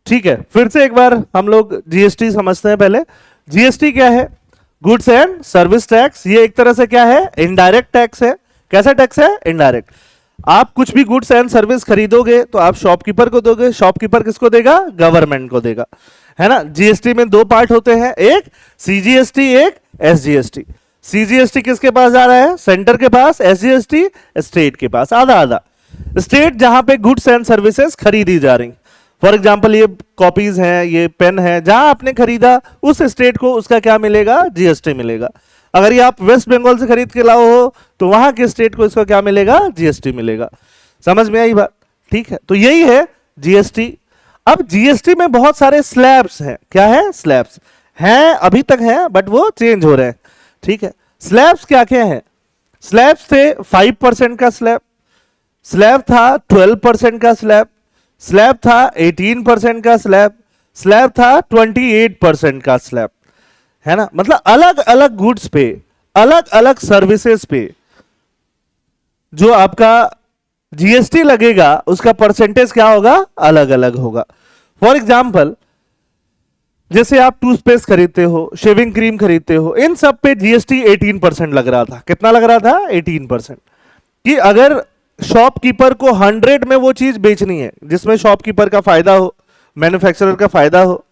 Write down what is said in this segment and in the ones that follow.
ठीक है, फिर से एक बार हम लोग जीएसटी समझते हैं। पहले जीएसटी क्या है? Goods and service tax. ये एक तरह से क्या है? इनडायरेक्ट टैक्स है। कैसा टैक्स है? इनडायरेक्ट। आप कुछ भी गुड्स एंड सर्विस खरीदोगे तो आप शॉपकीपर को दोगे, शॉपकीपर किसको देगा? गवर्नमेंट को देगा, है ना। जीएसटी में दो पार्ट होते हैं, एक सीजीएसटी, एक एसजीएसटी। सीजीएसटी किसके पास जा रहा है? सेंटर के पास। एसजीएसटी स्टेट के पास, आधा आधा। स्टेट जहां पे गुड्स एंड सर्विसेज खरीदी जा रही, फॉर एग्जाम्पल ये कॉपीज हैं, ये पेन है, जहां आपने खरीदा उस स्टेट को उसका क्या मिलेगा? जीएसटी मिलेगा। अगर ये आप वेस्ट बंगाल से खरीद के लाओ हो तो वहां के स्टेट को इसका क्या मिलेगा? जीएसटी मिलेगा। समझ में आई बात? ठीक है, तो यही है जीएसटी। अब जीएसटी में बहुत सारे स्लैब्स हैं। क्या है? स्लैब्स हैं, अभी तक हैं बट वो चेंज हो रहे हैं। ठीक है, स्लैब्स क्या क्या है? स्लैब्स थे 5% का स्लैब, स्लैब था 12% का स्लैब, स्लैब था 18% का स्लैब, स्लैब था 28% का स्लैब, है ना। मतलब अलग अलग गुड्स पे, अलग अलग सर्विसेज पे जो आपका जीएसटी लगेगा उसका परसेंटेज क्या होगा? अलग अलग होगा। फॉर एग्जाम्पल जैसे आप टूथपेस्ट खरीदते हो, शेविंग क्रीम खरीदते हो, इन सब पे जीएसटी 18% लग रहा था। कितना लग रहा था? 18%। कि अगर शॉपकीपर को 100 में वो चीज बेचनी है जिसमें शॉपकीपर का फायदा हो, मैन्युफैक्चरर का फायदा हो,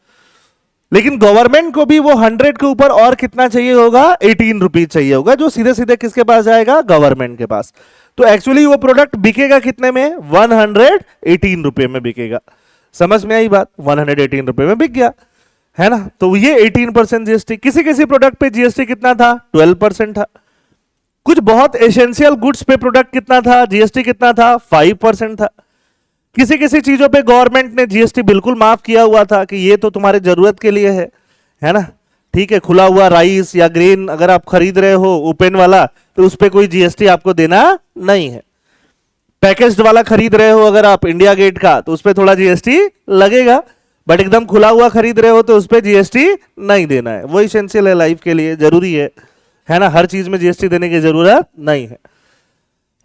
लेकिन गवर्नमेंट को भी वो 100 के ऊपर और कितना चाहिए होगा? 18 रुपीज चाहिए होगा, जो सीधे सीधे किसके पास जाएगा? गवर्नमेंट के पास। तो एक्चुअली वो प्रोडक्ट बिकेगा कितने में? 118 रुपए में बिकेगा। समझ में आई बात? 118 रुपए में बिक गया, है ना। तो ये 18% जीएसटी। किसी किसी प्रोडक्ट पे जीएसटी कितना था? 12% था। कुछ बहुत एसेंशियल गुड्स पे प्रोडक्ट कितना था? जीएसटी कितना था? 5% था। किसी किसी चीजों पे गवर्नमेंट ने जीएसटी बिल्कुल माफ किया हुआ था कि ये तो तुम्हारे जरूरत के लिए है ना। ठीक है, खुला हुआ राइस या ग्रेन अगर आप खरीद रहे हो ओपन वाला तो उस पर कोई जीएसटी आपको देना नहीं है। पैकेज्ड वाला खरीद रहे हो अगर आप इंडिया गेट का तो उस पर थोड़ा जीएसटी लगेगा, बट एकदम खुला हुआ खरीद रहे हो तो उस पर जीएसटी नहीं देना है। वो इसेंशियल है, लाइफ के लिए जरूरी है ना। हर चीज में जीएसटी देने की जरूरत नहीं है।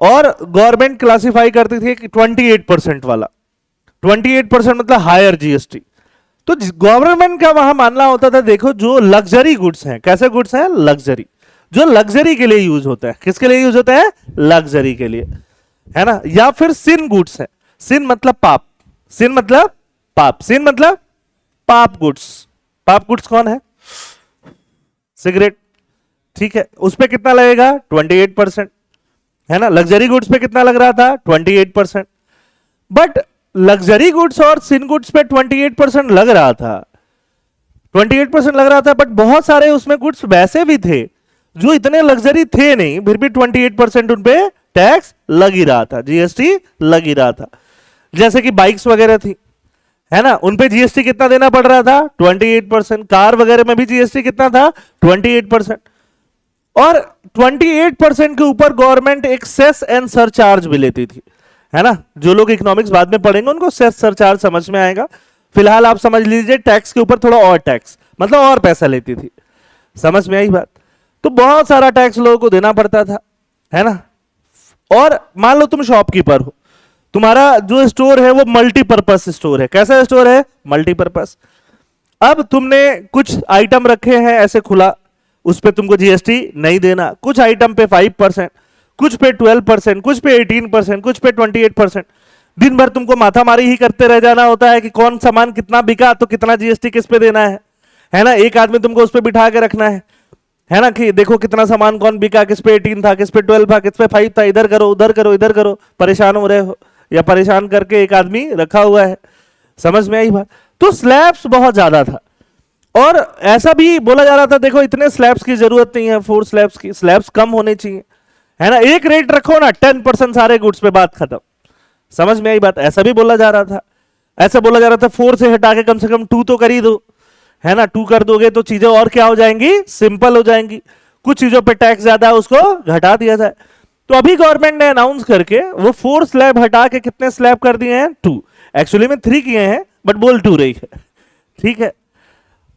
और गवर्नमेंट क्लासिफाई करती थी कि 28% वाला, 28% मतलब हायर जीएसटी। तो गवर्नमेंट का वहां मानना होता था, देखो जो लग्जरी गुड्स हैं, कैसे गुड्स हैं? लग्जरी, जो लग्जरी के लिए यूज होता है। किसके लिए यूज होता है? लग्जरी के लिए, है ना। या फिर सिन गुड्स है। सिन मतलब पाप, सिन मतलब पाप, सिन मतलब पाप गुड्स। पाप गुड्स कौन है? सिगरेट। ठीक है, उस पे कितना लगेगा? 28%, है ना। लग्जरी गुड्स पे कितना लग रहा था? 28%। बट लग्जरी गुड्स और सिन गुड्स पे 28% लग रहा था, 28% लग रहा था, बट बहुत सारे उसमें गुड्स वैसे भी थे जो इतने लग्जरी थे नहीं, फिर भी 28% उन पे टैक्स लग ही रहा था, जीएसटी लग ही रहा था। जैसे कि बाइक्स वगैरह थी, है ना, उन पे जीएसटी कितना देना पड़ रहा था? 28%। कार वगैरह में भी जीएसटी कितना था? 28%। और 28% के ऊपर गवर्नमेंट एक सेस एंड सरचार्ज भी लेती थी, है ना। जो लोग इकोनॉमिक्स बाद में पढ़ेंगे उनको सेस सरचार्ज समझ में आएगा। फिलहाल आप समझ लीजिए टैक्स के ऊपर थोड़ा और टैक्स, मतलब और पैसा लेती थी। समझ में आई बात? तो बहुत सारा टैक्स लोगों को देना पड़ता था, है ना। और मान लो तुम शॉपकीपर हो, तुम्हारा जो स्टोर है वो मल्टीपर्पज स्टोर है। कैसा स्टोर है? मल्टीपर्पज। अब तुमने कुछ आइटम रखे हैं ऐसे खुला, उस पे तुमको जीएसटी नहीं देना। कुछ आइटम पे 5%, कुछ पे 12%, कुछ पे 18%, कुछ पे 28%। दिन भर तुमको माथा मारी ही करते रह जाना होता है कि कौन सामान कितना बिका तो कितना जीएसटी किस पे देना है ना। एक आदमी तुमको उस पे बिठा के रखना है ना, कि देखो कितना सामान कौन बिका, किस पे 18 था, किस पे 12 था, किस पे 5 था, इधर करो उधर करो इधर करो। परेशान हो रहे हो या परेशान करके एक आदमी रखा हुआ है। समझ में आई बात? तो स्लैब्स बहुत ज्यादा था और ऐसा भी बोला जा रहा था, देखो इतने स्लैब्स की जरूरत नहीं है, 4 स्लैब्स की, स्लैब्स कम होने चाहिए, है ना। एक रेट रखो ना, 10% सारे गुड्स पे, बात खत्म। समझ में आई बात? ऐसा भी बोला जा रहा था। ऐसा बोला जा रहा था 4 से हटा के कम से कम 2 तो कर ही दो, है ना। 2 कर दोगे तो चीजें और क्या हो जाएंगी? सिंपल हो जाएंगी। कुछ चीजों पे टैक्स ज्यादा है उसको घटा दिया जाए। तो अभी गवर्नमेंट ने अनाउंस करके वो 4 स्लैब हटा के कितने स्लैब कर दिए हैं? 2। एक्चुअली में 3 किए हैं बट बोल 2 रही है। ठीक है,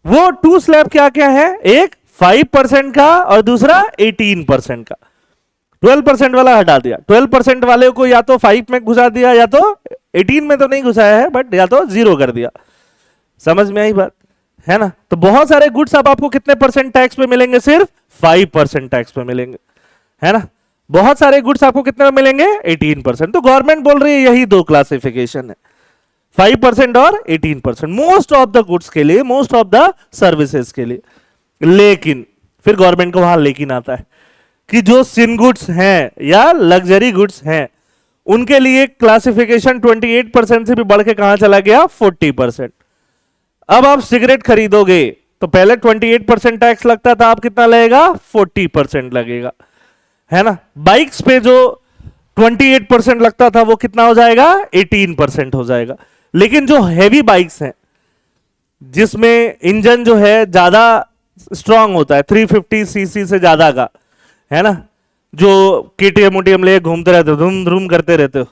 वो 2 स्लैब क्या क्या है? एक 5% का और दूसरा 18% का। 12% वाला हटा दिया। 12% वाले को या तो 5 में घुसा दिया या तो 18 में तो नहीं घुसाया है, बट या तो 0 कर दिया, समझ में आई बात, है ना। तो बहुत सारे गुड्स अब आपको कितने परसेंट टैक्स पे मिलेंगे, सिर्फ 5% टैक्स पे मिलेंगे, है ना। बहुत सारे गुड्स आपको कितने में मिलेंगे, 18%। तो गवर्नमेंट बोल रही है यही दो क्लासिफिकेशन है, 5% और 18%, मोस्ट ऑफ द गुड्स के लिए, मोस्ट ऑफ द सर्विसेज के लिए। लेकिन फिर गवर्नमेंट को वहां लेकिन आता है कि जो सिन गुड्स हैं या लग्जरी गुड्स हैं उनके लिए क्लासिफिकेशन 28% से भी बढ़ के कहां चला गया, 40%। अब आप सिगरेट खरीदोगे तो पहले 28% टैक्स लगता था, अब कितना लगेगा, 40% लगेगा, है ना। बाइक्स पे जो 28% लगता था वो कितना हो जाएगा, 18% हो जाएगा। लेकिन जो हैवी बाइक्स हैं जिसमें इंजन जो है ज्यादा स्ट्रांग होता है, 350 सीसी से ज्यादा का, है ना, जो केटीएम उटीएम ले घूमते रहते हो, धूम धूम करते रहते हो,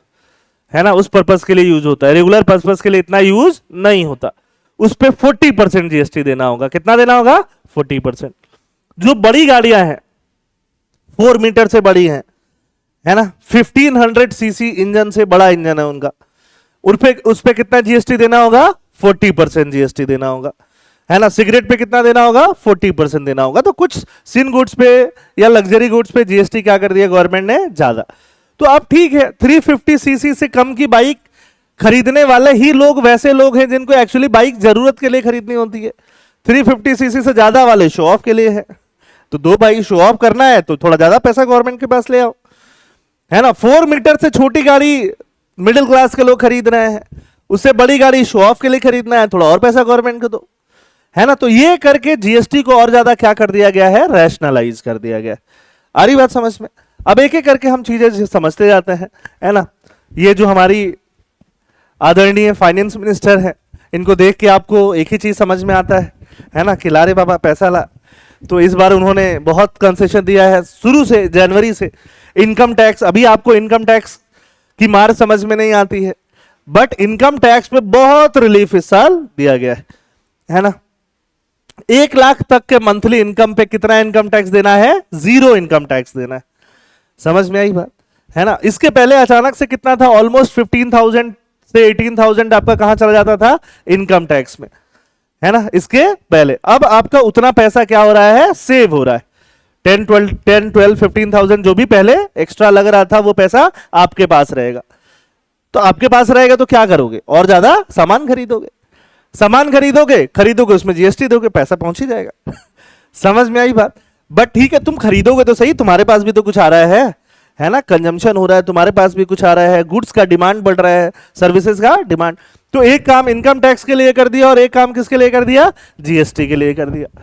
है ना, उस पर्पस के लिए यूज होता है, रेगुलर पर्पस के लिए इतना यूज नहीं होता, उस पे 40% जीएसटी देना होगा। कितना देना होगा, 40%। जो बड़ी गाड़ियां हैं 4 मीटर से बड़ी हैं, है ना, 1500 सीसी इंजन से बड़ा इंजन है उनका, उस पे कितना जीएसटी देना होगा, 40% जीएसटी देना होगा, है ना। सिगरेट पे कितना देना होगा, 40% देना होगा। तो कुछ सिन गुड्स पे या लग्जरी गुड्स पे जीएसटी क्या कर दिया गवर्नमेंट ने, ज्यादा। तो अब ठीक है, 350 सीसी से कम की बाइक खरीदने वाले ही लोग वैसे लोग हैं जिनको एक्चुअली बाइक जरूरत के लिए खरीदनी होती है, 350 सीसी से ज्यादा वाले शो ऑफ के लिए है। तो दो बाइक शो ऑफ करना है तो थोड़ा ज्यादा पैसा गवर्नमेंट के पास ले आओ, है ना। 4 मीटर से छोटी गाड़ी मिडिल क्लास के लोग खरीद रहे हैं, उससे बड़ी गाड़ी शो ऑफ के लिए खरीदना है, थोड़ा और पैसा गवर्नमेंट को दो, है ना। तो ये करके जीएसटी को और ज्यादा क्या कर दिया गया है, रैशनलाइज कर दिया गया है। आ रही बात समझ में। अब एक एक करके हम चीजें समझते जाते हैं, है ना। ये जो हमारी आदरणीय फाइनेंस मिनिस्टर है, इनको देख के आपको एक ही चीज समझ में आता है ना, कि ला रे बाबा पैसा ला। तो इस बार उन्होंने बहुत कंसेशन दिया है शुरू से, जनवरी से। इनकम टैक्स, अभी आपको इनकम टैक्स की मार समझ में नहीं आती है, बट इनकम टैक्स पे बहुत रिलीफ इस साल दिया गया है ना। 1 लाख तक के मंथली इनकम पे कितना इनकम टैक्स देना है, 0 इनकम टैक्स देना है। समझ में आई बात, है ना। इसके पहले अचानक से कितना था, ऑलमोस्ट 15,000 से 18,000 आपका कहां चला जाता था, इनकम टैक्स में, है ना, इसके पहले। अब आपका उतना पैसा क्या हो रहा है, सेव हो रहा है। 10, 12, 15,000 जो भी पहले एक्स्ट्रा लग रहा था वो पैसा आपके पास रहेगा। तो आपके पास रहेगा तो क्या करोगे, और ज्यादा सामान खरीदोगे, सामान खरीदोगे उसमें जीएसटी दोगे, पैसा पहुंच ही जाएगा। समझ में आई बात। बट ठीक है, तुम खरीदोगे तो सही, तुम्हारे पास भी तो कुछ आ रहा है ना, कंजम्पशन हो रहा है, तुम्हारे पास भी कुछ आ रहा है, गुड्स का डिमांड बढ़ रहा है, सर्विसेज का डिमांड। तो एक काम इनकम टैक्स के लिए कर दिया और एक काम किसके लिए कर दिया, जीएसटी के लिए कर दिया।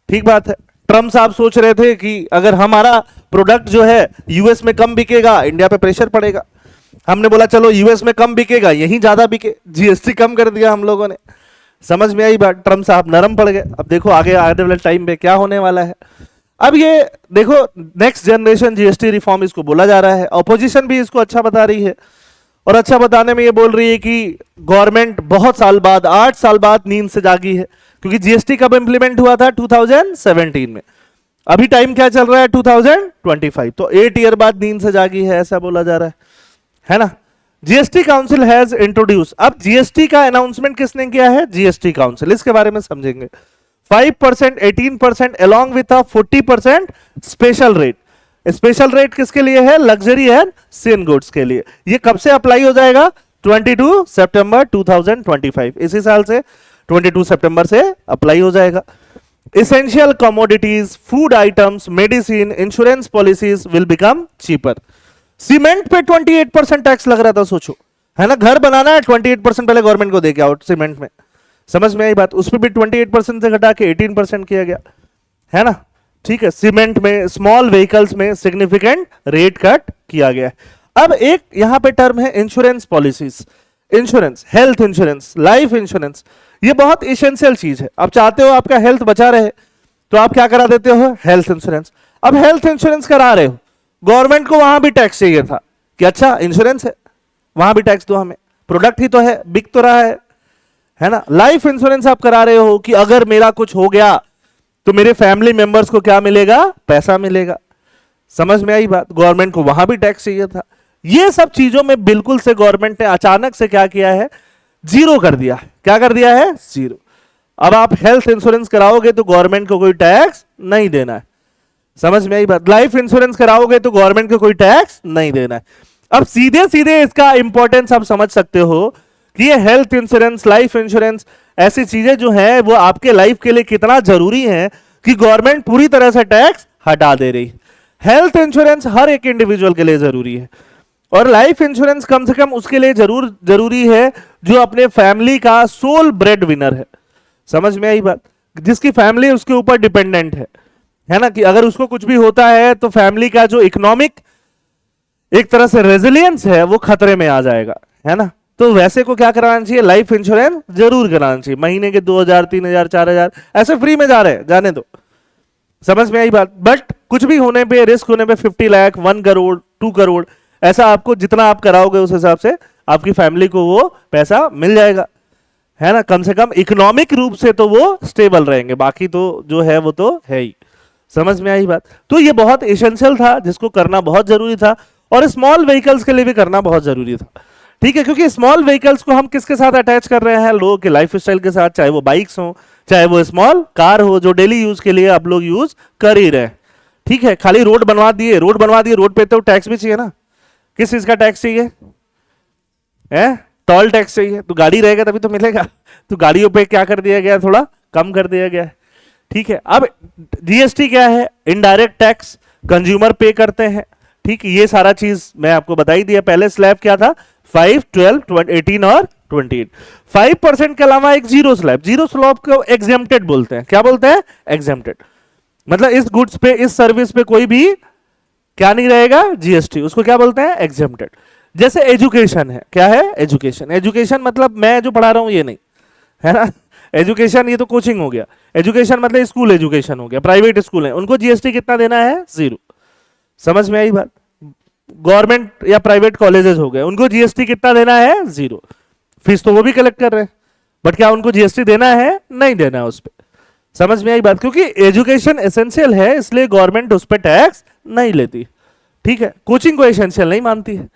ठीक बात है। ट्रम्प साहब सोच रहे थे कि अगर हमारा प्रोडक्ट जो है यूएस में कम बिकेगा, इंडिया पे प्रेशर पड़ेगा। हमने बोला चलो यूएस में कम बिकेगा, यहीं ज्यादा बिके, जीएसटी कम कर दिया हम लोगों ने। समझ में आई बात, ट्रम्प साहब नरम पड़ गए। अब देखो आगे आने वाले टाइम पे क्या होने वाला है। अब ये देखो, नेक्स्ट जनरेशन जीएसटी रिफॉर्म इसको बोला जा रहा है, ऑपोजिशन भी इसको अच्छा बता रही है, और अच्छा बताने में ये बोल रही है कि गवर्नमेंट बहुत साल बाद, 8 साल बाद नींद से जागी है, क्योंकि जीएसटी कब इंप्लीमेंट हुआ था, 2017 में। अभी टाइम क्या चल रहा है, 2025, तो 8 ईयर बाद नींद से जागी है, ऐसा बोला जा रहा है ना। जीएसटी काउंसिल हैज इंट्रोड्यूस, अब जीएसटी का अनाउंसमेंट किसने किया है, जीएसटी काउंसिल, इसके बारे में समझेंगे। 5%, 18% along with 40% special rate. Special rate किसके लिए है, लग्जरी एंड सिन गुड्स के लिए। ये कब से अप्लाई हो जाएगा, 22 सितंबर 2025, इसी साल से 22 सितंबर से अप्लाई हो जाएगा। Essential commodities, food items, medicine, insurance policies will become cheaper. Cement पे 28% टैक्स लग रहा था, सोचो, है ना। घर बनाना है, 28% पहले गवर्नमेंट को दे के आओ सीमेंट में। समझ में आई बात। उस पर भी 28% से घटा के 18% किया गया, है ना। ठीक है, सीमेंट में, स्मॉल व्हीकल्स में सिग्निफिकेंट रेट कट किया गया है। अब एक यहां पे टर्म है insurance policies. Insurance, health insurance, life insurance, ये बहुत इसेंशियल चीज है। आप चाहते हो आपका हेल्थ बचा रहे तो आप क्या करा देते हो, हेल्थ इंश्योरेंस। अब हेल्थ इंश्योरेंस करा रहे हो, गवर्नमेंट को वहां भी टैक्स चाहिए था कि अच्छा इंश्योरेंस है, वहां भी टैक्स दो हमें, प्रोडक्ट ही तो है, बिक तो रहा है ना। लाइफ इंश्योरेंस आप करा रहे हो कि अगर मेरा कुछ हो गया तो मेरे फैमिली मेंबर्स को क्या मिलेगा, पैसा मिलेगा। समझ में आई बात। गवर्नमेंट को वहां भी टैक्स चाहिए था। ये सब चीजों में बिल्कुल से गवर्नमेंट ने अचानक से क्या किया है, जीरो कर दिया है। क्या कर दिया है, जीरो। अब आप हेल्थ इंश्योरेंस कराओगे तो गवर्नमेंट को कोई टैक्स नहीं देना है, समझ में आई बात। लाइफ इंश्योरेंस कराओगे तो गवर्नमेंट को कोई टैक्स नहीं देना है। अब सीधे सीधे इसका इंपॉर्टेंस आप समझ सकते हो कि ये हेल्थ इंश्योरेंस, लाइफ इंश्योरेंस ऐसी चीजें जो है वो आपके लाइफ के लिए कितना जरूरी है कि गवर्नमेंट पूरी तरह से टैक्स हटा दे रही है। हेल्थ इंश्योरेंस हर एक इंडिविजुअल के लिए जरूरी है, और लाइफ इंश्योरेंस कम से कम उसके लिए जरूरी है जो अपने फैमिली का सोल ब्रेड विनर है, समझ में आई बात, जिसकी फैमिली उसके ऊपर डिपेंडेंट है ना, कि अगर उसको कुछ भी होता है तो फैमिली का जो इकोनॉमिक एक तरह से रेजिलियंस है वो खतरे में आ जाएगा, है ना। तो वैसे को क्या कराना चाहिए, लाइफ इंश्योरेंस जरूर कराना चाहिए। महीने के 2000 3000 4000 ऐसे फ्री में जा रहे हैं, जाने दो, समझ में आई बात। बट कुछ भी होने पे, रिस्क होने पे 50 लाख 1 करोड़ 2 करोड़ ऐसा आपको जितना आप कराओगे उस हिसाब से आपकी फैमिली को वो पैसा मिल जाएगा, है ना। कम से कम इकोनॉमिक रूप से तो वो स्टेबल रहेंगे, बाकी तो जो है वो तो है ही, समझ में आई बात। तो ये बहुत एसेंशियल था जिसको करना बहुत जरूरी था, और स्मॉल व्हीकल्स के लिए भी करना बहुत जरूरी था, ठीक है। क्योंकि स्मॉल व्हीकल्स को हम किसके साथ अटैच कर रहे हैं, लोगों के लाइफ स्टाइल के साथ, चाहे वो बाइक्स हो चाहे वो स्मॉल कार हो जो डेली यूज के लिए आप लोग यूज कर ही रहे, ठीक है। खाली रोड बनवा दिए, रोड पे तो टैक्स भी चाहिए ना, किस चीज का टैक्स चाहिए है, टोल टैक्स चाहिए, तो गाड़ी रहेगा तभी तो मिलेगा, तो गाड़ियों पे क्या कर दिया गया, थोड़ा कम कर दिया गया, ठीक है। अब जीएसटी क्या है, इनडायरेक्ट टैक्स कंज्यूमर पे करते हैं, ठीक। ये सारा चीज मैं आपको बता ही दिया। पहले स्लैब क्या था, 5 12 18 और 28। 5% के अलावा एक जीरो स्लैब, जीरो स्लैब को एग्जेम्प्टेड बोलते हैं। क्या बोलते हैं, एग्जेम्प्टेड, मतलब इस गुड्स पे, इस सर्विस पे कोई भी क्या नहीं रहेगा, जीएसटी, उसको क्या बोलते हैं, एग्जेम्प्टेड। जैसे एजुकेशन है, क्या है, एजुकेशन। एजुकेशन मतलब मैं जो पढ़ा रहा हूं ये नहीं, है ना। एजुकेशन ये तो कोचिंग हो गया, एजुकेशन मतलब स्कूल एजुकेशन हो गया, प्राइवेट स्कूल है, उनको जीएसटी कितना देना है, 0, समझ में आई बात। गवर्नमेंट या प्राइवेट कॉलेजेस हो गए, उनको जीएसटी कितना देना है, 0, फीस तो वो भी कलेक्ट कर रहे हैं, बट क्या उनको जीएसटी देना है, नहीं देना है उस पर, समझ में आई बात। क्योंकि एजुकेशन एसेंशियल है इसलिए गवर्नमेंट उस पर टैक्स नहीं लेती, ठीक है। कोचिंग को एसेंशियल नहीं मानती है,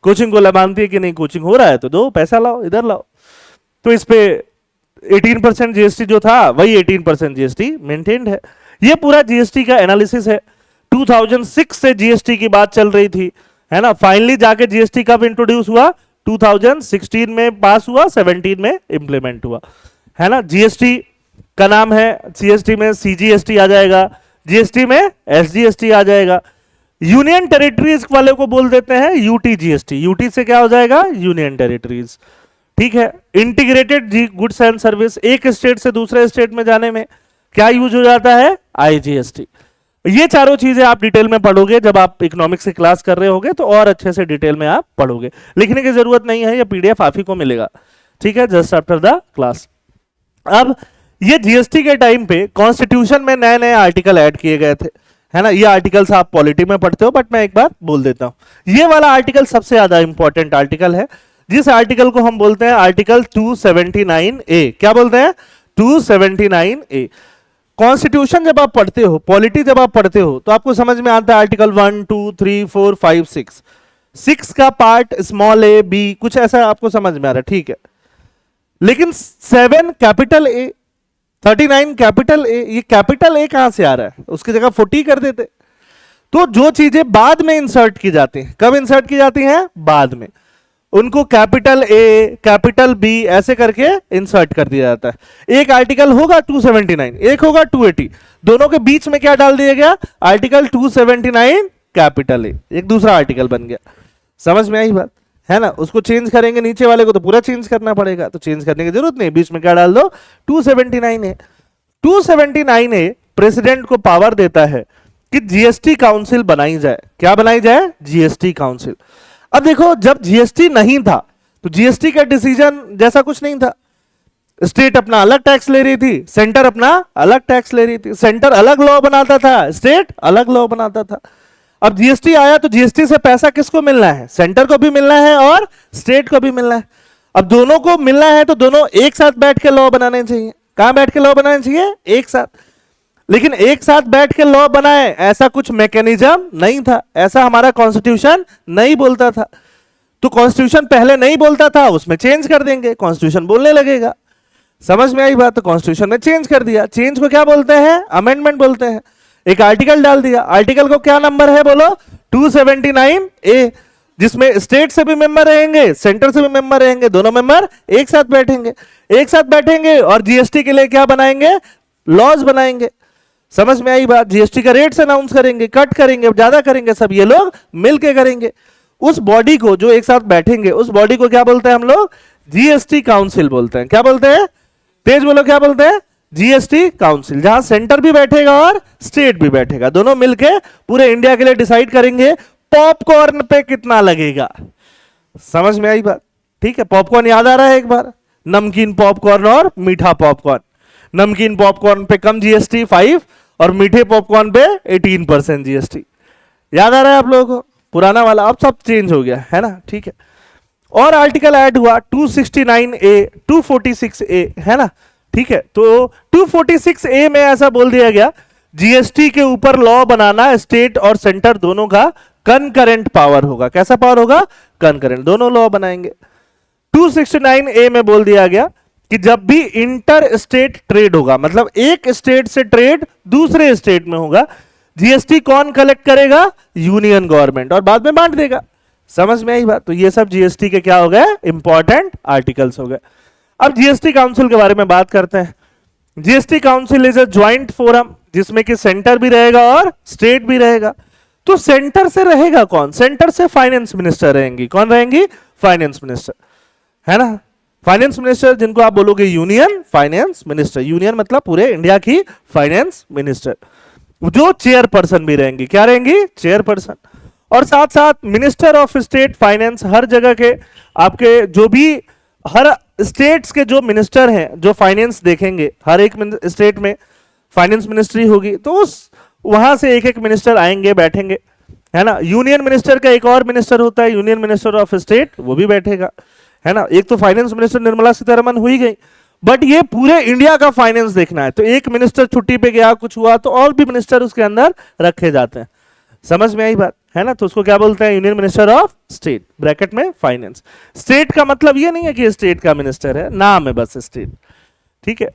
कोचिंग को मानती है कि नहीं कोचिंग हो रहा है तो दो, पैसा लाओ, इधर लाओ। तो इस पे 18% जीएसटी जो था वही 18% जीएसटी मेंटेन्ड है। ये पूरा जीएसटी का एनालिसिस है। 2006 से जीएसटी की बात चल रही थी, है ना। फाइनली जाके जीएसटी कब इंट्रोड्यूस हुआ, 2016 में पास हुआ, 17 में इंप्लीमेंट हुआ, है ना। जीएसटी का नाम है, जीएसटी में सीजीएसटी आ जाएगा, जीएसटी में एसजीएसटी आ जाएगा। यूनियन टेरिटरीज वाले को बोल देते हैं यूटी जीएसटी, यूटी से क्या हो जाएगा, यूनियन टेरिटरीज, ठीक है। इंटीग्रेटेड गुड्स एंड सर्विस, एक स्टेट से दूसरे स्टेट में जाने में क्या यूज हो जाता है, आईजीएसटी। ये चारों चीजें आप डिटेल में पढ़ोगे जब आप इकोनॉमिक्स की क्लास कर रहे होगे, तो और अच्छे से डिटेल में आप पढ़ोगे, लिखने की जरूरत नहीं है, ये पीडीएफ आप ही को मिलेगा, ठीक है, जस्ट आफ्टर द क्लास। अब ये जीएसटी के टाइम पे कॉन्स्टिट्यूशन में नए नए आर्टिकल ऐड किए गए थे, है ना। ये आर्टिकल्स आप पॉलिटी में पढ़ते हो, बट मैं एक बार बोल देता हूं। ये वाला आर्टिकल सबसे ज्यादा इंपॉर्टेंट आर्टिकल है, जिस आर्टिकल को हम बोलते हैं आर्टिकल 279A। क्या बोलते हैं, 279A। कॉन्स्टिट्यूशन जब आप पढ़ते हो, पॉलिटी जब आप पढ़ते हो, तो आपको समझ में आता है आर्टिकल 1 2 3 4 5 6, 6 का पार्ट स्मॉल ए बी कुछ ऐसा आपको समझ में आ रहा है, ठीक है। लेकिन 7 कैपिटल ए, 39 कैपिटल ए, ये कैपिटल ए कहां से आ रहा है, उसकी जगह 40 कर देते। तो जो चीजें बाद में इंसर्ट की जाती हैं, कब इंसर्ट की जाती हैं, बाद में, उनको कैपिटल ए कैपिटल बी ऐसे करके इंसर्ट कर दिया जाता है। एक आर्टिकल होगा 279, एक होगा 280, दोनों के बीच में क्या डाल दिया गया, आर्टिकल 279 कैपिटल ए, एक दूसरा आर्टिकल बन गया, समझ में आई बात, है ना। उसको चेंज करेंगे नीचे वाले को तो पूरा चेंज करना पड़ेगा, तो चेंज करने की जरूरत नहीं, बीच में क्या डाल दो, 279A। 279A प्रेसिडेंट को पावर देता है कि जीएसटी काउंसिल बनाई जाए। क्या बनाई जाए, जीएसटी काउंसिल। अब देखो, जब जीएसटी नहीं था तो जीएसटी का डिसीजन जैसा कुछ नहीं था, स्टेट अपना अलग टैक्स ले रही थी, सेंटर अपना अलग टैक्स ले रही थी, सेंटर अलग लॉ बनाता था, स्टेट अलग लॉ बनाता था। अब जीएसटी आया तो जीएसटी से पैसा किसको मिलना है, सेंटर को भी मिलना है और स्टेट को भी मिलना है। अब दोनों को मिलना है तो दोनों एक साथ बैठ के लॉ बनाने चाहिए। कहां बैठ के लॉ बनाने चाहिए, एक साथ। लेकिन एक साथ बैठ के लॉ बनाए ऐसा कुछ मैकेनिज्म नहीं था, ऐसा हमारा कॉन्स्टिट्यूशन नहीं बोलता था। तो कॉन्स्टिट्यूशन पहले नहीं बोलता था, उसमें चेंज कर देंगे, कॉन्स्टिट्यूशन बोलने लगेगा। समझ में आई बात? तो कॉन्स्टिट्यूशन में चेंज कर दिया। चेंज को क्या बोलते हैं? अमेंडमेंट बोलते हैं। एक आर्टिकल डाल दिया। आर्टिकल को क्या नंबर है बोलो? 279A, जिसमें स्टेट से भी मेंबर रहेंगे, सेंटर से भी मेंबर रहेंगे, दोनों मेंबर एक साथ बैठेंगे। एक साथ बैठेंगे और जीएसटी के लिए क्या बनाएंगे? लॉज बनाएंगे। समझ में आई बात? जीएसटी का रेट्स अनाउंस करेंगे, कट करेंगे, ज्यादा करेंगे, सब ये लोग मिलके करेंगे। उस बॉडी को जो एक साथ बैठेंगे, उस बॉडी को क्या बोलते हैं हम लोग? जीएसटी काउंसिल बोलते हैं। क्या बोलते हैं? तेज बोलो, क्या बोलते हैं? GST council. जहां सेंटर भी बैठेगा और स्टेट भी बैठेगा, दोनों मिलके पूरे इंडिया के लिए डिसाइड करेंगे पॉपकॉर्न पे कितना लगेगा। समझ में आई बात? ठीक है, पॉपकॉर्न याद आ रहा है एक बार? नमकीन पॉपकॉर्न और मीठा पॉपकॉर्न। नमकीन पॉपकॉर्न पे कम जीएसटी 5 और मीठे पॉपकॉर्न पे 18% जीएसटी। याद आ रहा है आप लोगों को? पुराना वाला अब सब चेंज हो गया है ना? ठीक है। और आर्टिकल ऐड हुआ 269A, 246A, है ना? ठीक है, तो 246A में ऐसा बोल दिया गया, जीएसटी के ऊपर लॉ बनाना स्टेट और सेंटर दोनों का कनकरेंट पावर होगा। कैसा पावर होगा? कनकरेंट, दोनों लॉ बनाएंगे। 269A में बोल दिया गया कि जब भी इंटर स्टेट ट्रेड होगा, मतलब एक स्टेट से ट्रेड दूसरे स्टेट में होगा, जीएसटी कौन कलेक्ट करेगा? यूनियन गवर्नमेंट, और बाद में बांट देगा। समझ में आई बात? तो ये सब जीएसटी के क्या हो गए? इंपॉर्टेंट आर्टिकल्स हो गए। अब जीएसटी काउंसिल के बारे में बात करते हैं। GST council is a joint forum, जिसमें कि सेंटर भी रहेगा और स्टेट भी रहेगा। तो सेंटर से रहेगा कौन? सेंटर से फाइनेंस मिनिस्टर रहेंगी। कौन रहेंगी? फाइनेंस मिनिस्टर, है ना? फाइनेंस मिनिस्टर, जिनको आप बोलोगे यूनियन फाइनेंस मिनिस्टर। यूनियन मतलब पूरे इंडिया की फाइनेंस मिनिस्टर, जो चेयरपर्सन भी रहेंगी। क्या रहेंगी? चेयरपर्सन। और साथ साथ मिनिस्टर ऑफ स्टेट फाइनेंस, हर जगह के आपके जो भी हर स्टेट्स के जो मिनिस्टर हैं, जो फाइनेंस देखेंगे, हर एक स्टेट में फाइनेंस मिनिस्ट्री होगी, तो उस वहां से एक एक मिनिस्टर आएंगे, बैठेंगे, है ना? यूनियन मिनिस्टर का एक और मिनिस्टर होता है, यूनियन मिनिस्टर ऑफ स्टेट, वो भी बैठेगा, है ना? एक तो फाइनेंस मिनिस्टर निर्मला सीतारमण हुई गई, बट ये पूरे इंडिया का फाइनेंस देखना है, तो एक मिनिस्टर छुट्टी पे गया, कुछ हुआ, तो और भी मिनिस्टर उसके अंदर रखे जाते हैं। समझ में आई बात? है ना? तो उसको क्या बोलते हैं? Union minister of state, bracket में फाइनेंस। स्टेट का मतलब ये नहीं है कि स्टेट का मिनिस्टर है, नाम है बस स्टेट। ठीक है।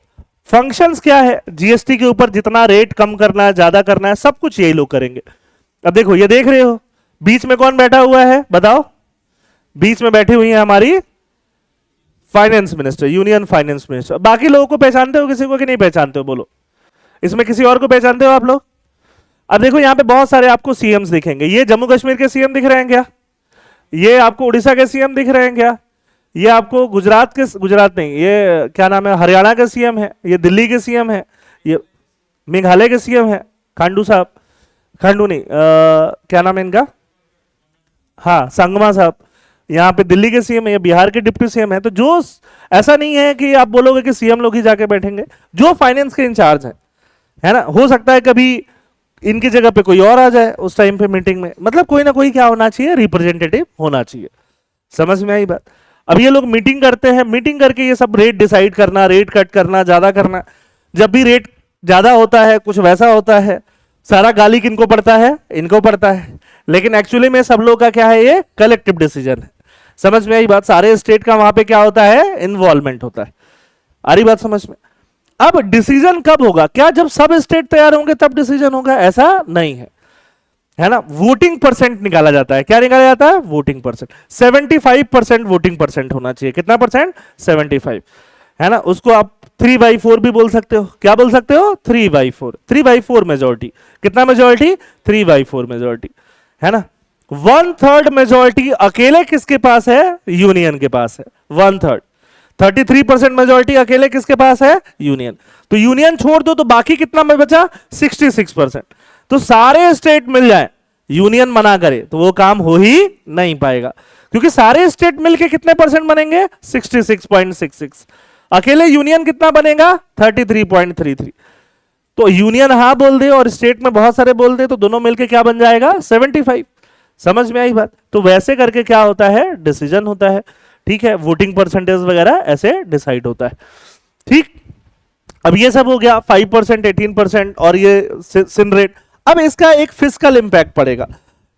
फंक्शंस क्या है? जीएसटी के ऊपर जितना रेट कम करना है, ज्यादा करना है, सब कुछ यही लोग करेंगे। अब देखो, ये देख रहे हो बीच में कौन बैठा हुआ है? बताओ। बीच में बैठी हुई है हमारी finance minister, union finance minister. बाकी लोगों को पहचानते हो किसी को कि नहीं पहचानते हो? बोलो। इसमें किसी और को पहचानते हो आप लोग? अब देखो, यहां पे बहुत सारे आपको सीएम्स दिखेंगे। ये जम्मू कश्मीर के सीएम दिख रहे हैं क्या? ये आपको उड़ीसा के सीएम दिख रहे हैं क्या? ये आपको गुजरात नहीं, ये क्या नाम है, हरियाणा के सीएम है, ये दिल्ली के सीएम है, ये मेघालय के सीएम है, खांडू साहब, खांडू नहीं, क्या नाम है इनका, हाँ संगमा साहब, यहाँ पे दिल्ली के सीएम है, ये बिहार के डिप्टी सीएम है। तो जो ऐसा नहीं है कि आप बोलोगे कि सीएम लोग ही जाके बैठेंगे, जो फाइनेंस के इंचार्ज है ना? हो सकता है कभी इनकी जगह पे कोई और आ जाए उस टाइम पे मीटिंग में, मतलब कोई ना कोई क्या होना चाहिए? रिप्रेजेंटेटिव होना चाहिए। समझ में आई बात? अब ये लोग मीटिंग करते हैं, मीटिंग करके ये सब रेट डिसाइड करना, रेट कट करना, ज्यादा करना। जब भी रेट ज्यादा होता है, कुछ वैसा होता है, सारा गाली किनको पड़ता है? इनको पड़ता है। लेकिन एक्चुअली में सब लोग का क्या है? ये कलेक्टिव डिसीजन है। समझ में आई बात? सारे स्टेट का वहां पे क्या होता है? इन्वॉल्वमेंट होता है। आ रही बात समझ में? अब डिसीजन कब होगा? क्या जब सब स्टेट तैयार होंगे तब डिसीजन होगा? ऐसा नहीं है ना? वोटिंग परसेंट निकाला जाता है। क्या निकाला जाता है? Voting percent. 75% वोटिंग परसेंट होना चाहिए। कितना परसेंट? 75, है ना? उसको आप 3/4 भी बोल सकते हो। क्या बोल सकते हो? 3/4, 3/4 मेजोरिटी। कितना मेजोरिटी? 3/4 मेजोरिटी, है ना? 1/3 मेजोरिटी अकेले किसके पास है? यूनियन के पास है। 1/3, 33% मेजोरिटी अकेले किसके पास है? यूनियन। तो यूनियन छोड़ दो तो बाकी कितना में बचा? 66%। तो सारे स्टेट मिल जाए, यूनियन मना करे तो वो काम हो ही नहीं पाएगा, क्योंकि सारे स्टेट मिलके कितने परसेंट बनेंगे? 66.66। अकेले यूनियन कितना बनेगा? 33.33। तो यूनियन हाँ बोल दे और स्टेट में बहुत सारे बोल दे तो दोनों मिलके क्या बन जाएगा? 75। समझ में आई बात? तो वैसे करके क्या होता है? डिसीजन होता है। ठीक है, वोटिंग परसेंटेज वगैरह ऐसे डिसाइड होता है। ठीक, अब ये सब हो गया 5%, 18% और ये सिन रेट। अब इसका एक फिस्कल इंपैक्ट पड़ेगा।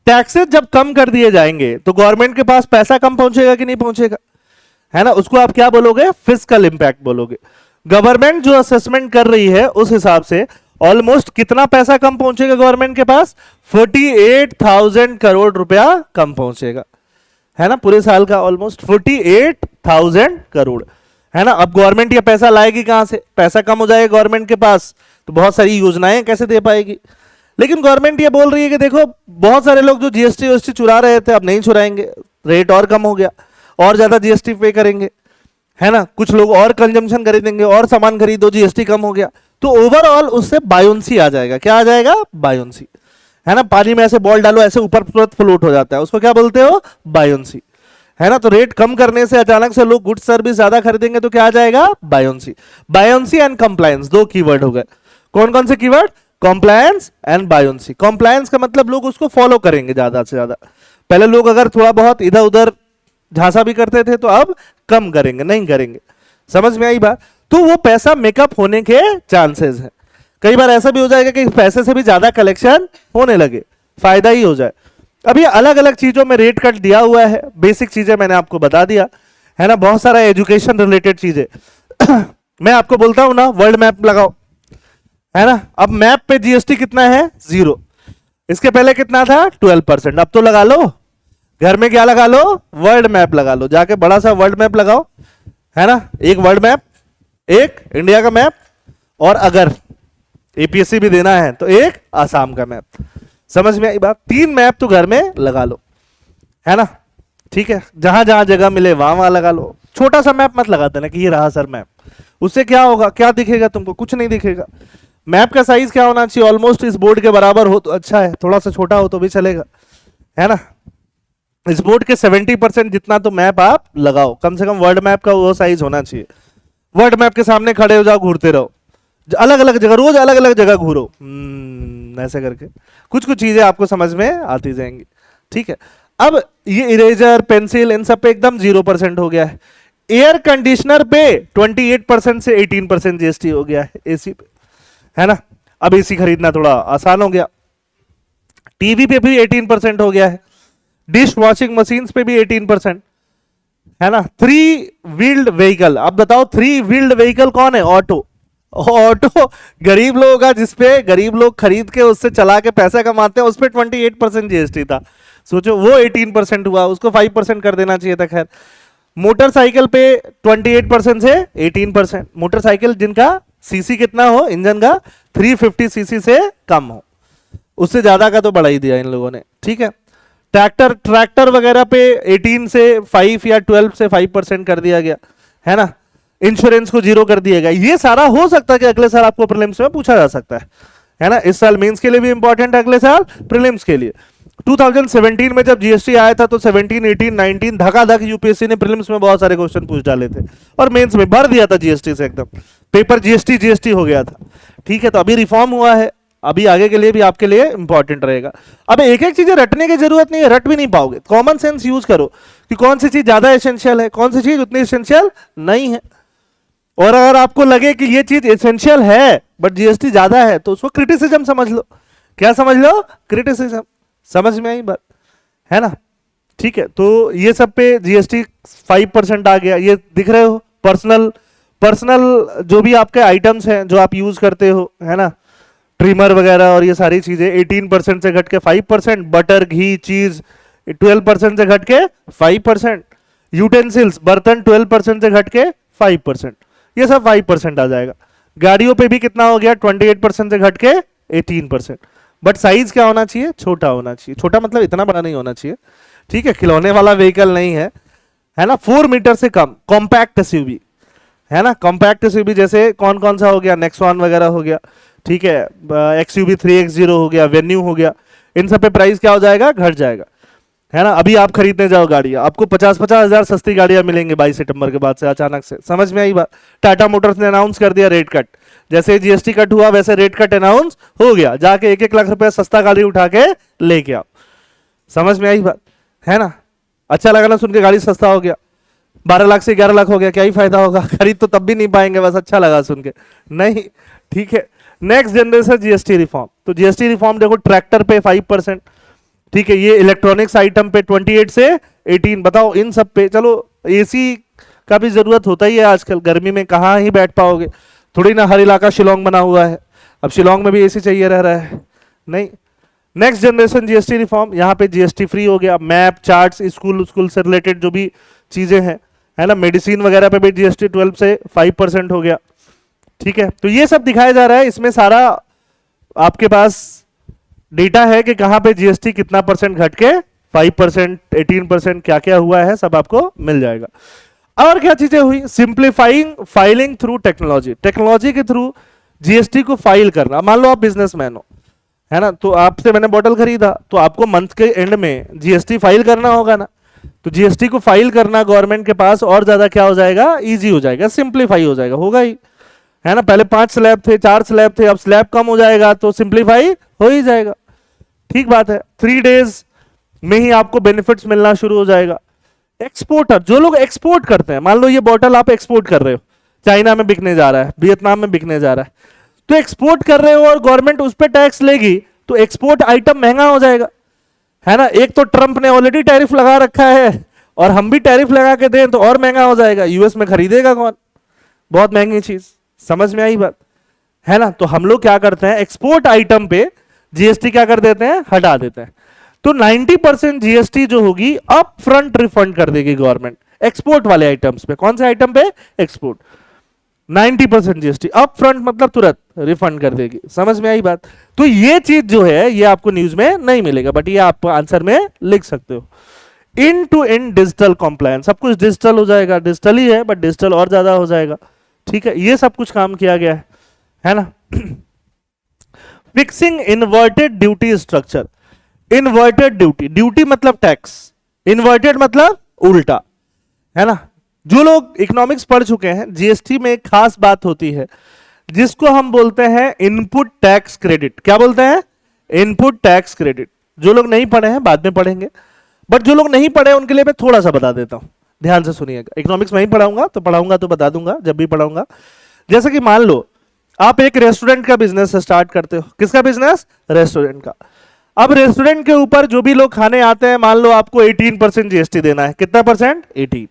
टैक्सेस जब कम कर दिए जाएंगे तो गवर्नमेंट के पास पैसा कम पहुंचेगा कि नहीं पहुंचेगा? है ना? उसको आप क्या बोलोगे? फिस्कल इंपैक्ट बोलोगे। गवर्नमेंट जो असेसमेंट कर रही है उस हिसाब से ऑलमोस्ट कितना पैसा कम पहुंचेगा गवर्नमेंट के पास? 48,000 करोड़ रुपया कम पहुंचेगा, है ना, पूरे साल का ऑलमोस्ट 48,000 करोड़, है ना। अब गवर्नमेंट ये पैसा लाएगी कहां से? पैसा कम हो जाएगा गवर्नमेंट के पास तो बहुत सारी योजनाएं कैसे दे पाएगी? लेकिन गवर्नमेंट ये बोल रही है कि देखो बहुत सारे लोग जो जीएसटी वीएसटी चुरा रहे थे अब नहीं चुराएंगे, रेट और कम हो गया, और ज्यादा जीएसटी पे करेंगे, है ना। कुछ लोग और कंजम्पशन खरीदेंगे, और सामान खरीदो, जीएसटी कम हो गया, तो ओवरऑल उससे बायोंसी आ जाएगा। क्या आ जाएगा? बायोंसी, है ना। पानी में ऐसे बॉल डालो, ऐसे ऊपर तुरंत फ्लोट हो जाता है, उसको क्या बोलते हो? बायोंसी, है ना। तो रेट कम करने से अचानक से लोग गुड्स सर्विस ज्यादा खरीदेंगे तो क्या आ जाएगा? बायोंसी। बायोंसी एंड कंप्लायंस दो कीवर्ड हो गए। कौन कौन से keyword? Compliance and buoyancy. Compliance का मतलब लोग उसको फॉलो करेंगे ज्यादा से ज्यादा। पहले लोग अगर थोड़ा बहुत इधर उधर झांसा भी करते थे तो अब कम करेंगे, नहीं करेंगे। समझ में आई बात? तो वो पैसा मेकअप होने के चांसेस है। कई बार ऐसा भी हो जाएगा कि पैसे से भी ज्यादा कलेक्शन होने लगे, फायदा ही हो जाए। अब ये अलग अलग चीजों में रेट कट दिया हुआ है, बेसिक चीजें मैंने आपको बता दिया, है ना। बहुत सारा एजुकेशन रिलेटेड चीजें मैं आपको बोलता हूं ना, वर्ल्ड मैप लगाओ, है ना। अब मैप पे जीएसटी कितना है? 0। इसके पहले कितना था? 12%। अब तो लगा लो, घर में क्या लगा लो? वर्ल्ड मैप लगा लो, जाके बड़ा सा वर्ल्ड मैप लगाओ, है ना। एक वर्ल्ड मैप, एक इंडिया का मैप, और अगर एपीएससी भी देना है तो एक आसाम का मैप। समझ में आई बात? 3 मैप तो घर में लगा लो, है ना। ठीक है, जहां जहां जगह मिले वहां वहां लगा लो। छोटा सा मैप मत लगा देना कि ये रहा सर मैप, उससे क्या होगा? क्या दिखेगा तुमको? कुछ नहीं दिखेगा। मैप का साइज क्या होना चाहिए? ऑलमोस्ट इस बोर्ड के बराबर हो तो अच्छा है, थोड़ा सा छोटा हो तो भी चलेगा, है ना। इस बोर्ड के 70% जितना तो मैप आप लगाओ, कम से कम वर्ल्ड मैप का वो साइज होना चाहिए। वर्ल्ड मैप के सामने खड़े हो जाओ, घूरते रहो, अलग अलग जगह, रोज अलग अलग जगह घूरो, ऐसे करके कुछ कुछ चीजें आपको समझ में आती जाएंगी। ठीक है, अब ये इरेजर पेंसिल इन सब पे एकदम 0% हो गया है। एयर कंडीशनर पे 28% से 18% जीएसटी हो गया है एसी पे, है ना। अब एसी खरीदना थोड़ा आसान हो गया। टीवी पे भी 18% हो गया है, डिश वॉशिंग मशीन पे भी 18%, है ना। 3 व्हील्ड व्हीकल, अब बताओ 3 व्हील्ड व्हीकल कौन है? ऑटो। ऑटो गरीब लोगों का, जिसपे गरीब लोग खरीद के उससे चला के पैसा कमाते हैं, उस पर 28% जीएसटी था। सोचो, वो 18% हुआ, उसको 5% कर देना चाहिए था। खैर, मोटरसाइकिल पे 28% से 18%। मोटरसाइकिल जिनका सीसी कितना हो इंजन का? 350 सीसी से कम हो, उससे ज्यादा का तो बढ़ा ही दिया इन लोगों ने। ठीक है, ट्रैक्टर वगैरह पे 18 से 5 या 12 से 5% कर दिया गया, है ना। इंश्योरेंस को 0 कर दिया गया। ये सारा हो सकता है कि अगले साल आपको प्रीलिम्स में पूछा जा सकता है ना। इस साल मेंस के लिए भी इंपॉर्टेंट है, अगले साल प्रीलिम्स के लिए। 2017 में जब जीएसटी आया था तो 17, 18, 19 धकाधक यूपीएससी ने प्रीलिम्स में बहुत सारे क्वेश्चन पूछ डाले थे, और मेंस में भर दिया था जीएसटी से, एकदम पेपर जीएसटी हो गया था। ठीक है, तो अभी रिफॉर्म हुआ है, अभी आगे के लिए भी आपके लिए इंपॉर्टेंट रहेगा। अब एक एक चीजें रटने की जरूरत नहीं है, रट भी नहीं पाओगे। कॉमन सेंस यूज करो कि कौन सी चीज ज्यादा एसेंशियल है, कौन सी चीज उतनी एसेंशियल नहीं है। और अगर आपको लगे कि ये चीज एसेंशियल है बट जीएसटी ज्यादा है तो उसको क्रिटिसिज्म समझ लो। क्या समझ लो? क्रिटिसिज्म। समझ में आई बात, है ना। ठीक है, तो ये सब पे जीएसटी 5% आ गया। ये दिख रहे हो, पर्सनल जो भी आपके आइटम्स हैं जो आप यूज करते हो, है ना, ट्रिमर वगैरह और ये सारी चीजें 18% से घट के 5%, बटर घी चीज 12% से घट के 5%, यूटेंसिल्स बर्तन 12% से घट के 5%, ये सब 5% आ जाएगा। गाड़ियों पे भी कितना हो गया? 28% से घट के 18%। बट साइज क्या होना चाहिए? छोटा होना चाहिए। छोटा मतलब इतना बड़ा नहीं होना चाहिए, ठीक है, खिलौने वाला व्हीकल नहीं है ना। 4 मीटर से कम, कॉम्पैक्ट एसयूवी, है ना। कॉम्पैक्ट एसयूवी जैसे कौन कौन सा हो गया? नेक्सॉन वगैरह हो गया, ठीक है, एक्सयूवी 3X0 हो गया, वेन्यू हो गया। इन सब पे प्राइस क्या हो जाएगा? घट जाएगा, है ना। अभी आप खरीदने जाओ गाड़ियां, आपको 50-50 हजार सस्ती गाड़ियां मिलेंगे 22 सितंबर के बाद से अचानक से। समझ में आई बात? टाटा मोटर्स ने अनाउंस कर दिया रेट कट, जैसे जीएसटी कट हुआ वैसे रेट कट अनाउंस हो गया। जाके 1-1 लाख रुपया सस्ता गाड़ी उठा के लेके आओ। समझ में आई बात, है ना। अच्छा लगा ना सुन के? गाड़ी सस्ता हो गया, 12 लाख से 11 लाख हो गया, क्या ही फायदा होगा? खरीद तो तब भी नहीं पाएंगे, बस अच्छा लगा सुन के, नहीं। ठीक है, नेक्स्ट जनरेशन जीएसटी रिफॉर्म। तो जीएसटी रिफॉर्म देखो, ट्रैक्टर पे 5%, ठीक है, ये इलेक्ट्रॉनिक्स आइटम पे 28 से 18। बताओ इन सब पे, चलो एसी का भी जरूरत होता ही है आजकल, गर्मी में कहाँ ही बैठ पाओगे, थोड़ी ना हर इलाका शिलोंग बना हुआ है, अब शिलोंग में भी एसी चाहिए रह रहा है, नहीं। नेक्स्ट जनरेशन जीएसटी रिफॉर्म, यहाँ पे जीएसटी फ्री हो गया, मैप चार्ट्स स्कूल से रिलेटेड जो भी चीजें हैं, है ना, मेडिसिन वगैरह पे भी जीएसटी 12 से 5% हो गया, ठीक है। तो ये सब दिखाया जा रहा है, इसमें सारा आपके पास डेटा है कि कहां पे जीएसटी कितना परसेंट घट के 5%, 18% क्या क्या हुआ है, सब आपको मिल जाएगा। और क्या चीजें हुई, simplifying filing through technology, technology के थ्रू जीएसटी को फाइल करना। मान लो आप बिजनेसमैन हो, है ना, तो आपसे मैंने बॉटल खरीदा, तो आपको मंथ के एंड में जीएसटी फाइल करना होगा ना, तो जीएसटी को फाइल करना गवर्नमेंट के पास और ज्यादा क्या हो जाएगा, इजी हो जाएगा, सिंप्लीफाई हो जाएगा, होगा ही, है ना। पहले 5 स्लैब थे, 4 स्लैब थे, अब स्लैब कम हो जाएगा तो सिंप्लीफाई हो ही जाएगा, ठीक बात है। 3 डेज में ही आपको बेनिफिट्स मिलना शुरू हो जाएगा। एक्सपोर्टर, जो लोग एक्सपोर्ट करते हैं, मान लो ये बॉटल आप एक्सपोर्ट कर रहे हो, चाइना में बिकने जा रहा है, वियतनाम में बिकने जा रहा है, तो एक्सपोर्ट कर रहे हो और गवर्नमेंट उस पर टैक्स लेगी, तो एक्सपोर्ट आइटम महंगा हो जाएगा, है ना। एक तो ट्रंप ने ऑलरेडी टैरिफ लगा रखा है, और हम भी टैरिफ लगा के दें तो और महंगा हो जाएगा, यूएस में खरीदेगा कौन, बहुत महंगी चीज, समझ में आई बात, है ना। तो हम लोग क्या करते हैं, एक्सपोर्ट आइटम पे जीएसटी क्या कर देते हैं, हटा देते हैं। तो 90% जीएसटी जो होगी अप फ्रंट रिफंड कर देगी गवर्नमेंट एक्सपोर्ट वाले आइटम्स पे। कौन से आइटम पे, एक्सपोर्ट। 90% जीएसटी अप फ्रंट मतलब तुरंत रिफंड कर देगी, समझ में आई बात। तो ये चीज जो है ये आपको न्यूज में नहीं मिलेगा, बट ये आप आंसर में लिख सकते हो। इन टू इन डिजिटल कॉम्प्लायंस, सब कुछ डिजिटल हो जाएगा, डिजिटल ही है बट डिजिटल और ज्यादा हो जाएगा, ठीक है। ये सब कुछ काम किया गया है ना। Fixing inverted duty structure, inverted duty, duty मतलब टैक्स, इन्वर्टेड मतलब उल्टा, है ना। जो लोग इकोनॉमिक्स पढ़ चुके हैं, जीएसटी में एक खास बात होती है जिसको हम बोलते हैं इनपुट टैक्स क्रेडिट। क्या बोलते हैं, इनपुट टैक्स क्रेडिट। जो लोग नहीं पढ़े हैं बाद में पढ़ेंगे, बट जो लोग नहीं पढ़े उनके लिए मैं थोड़ा सा बता देता हूं, ध्यान से सुनिएगा। इकोनॉमिक्स में ही पढ़ाऊंगा तो बता दूंगा जब भी पढ़ाऊंगा। जैसे कि मान लो आप एक रेस्टोरेंट का बिजनेस स्टार्ट करते हो, किसका बिजनेस, रेस्टोरेंट का। अब रेस्टोरेंट के ऊपर जो भी लोग खाने आते हैं, मान लो आपको 18% जीएसटी देना है, कितना परसेंट, 18।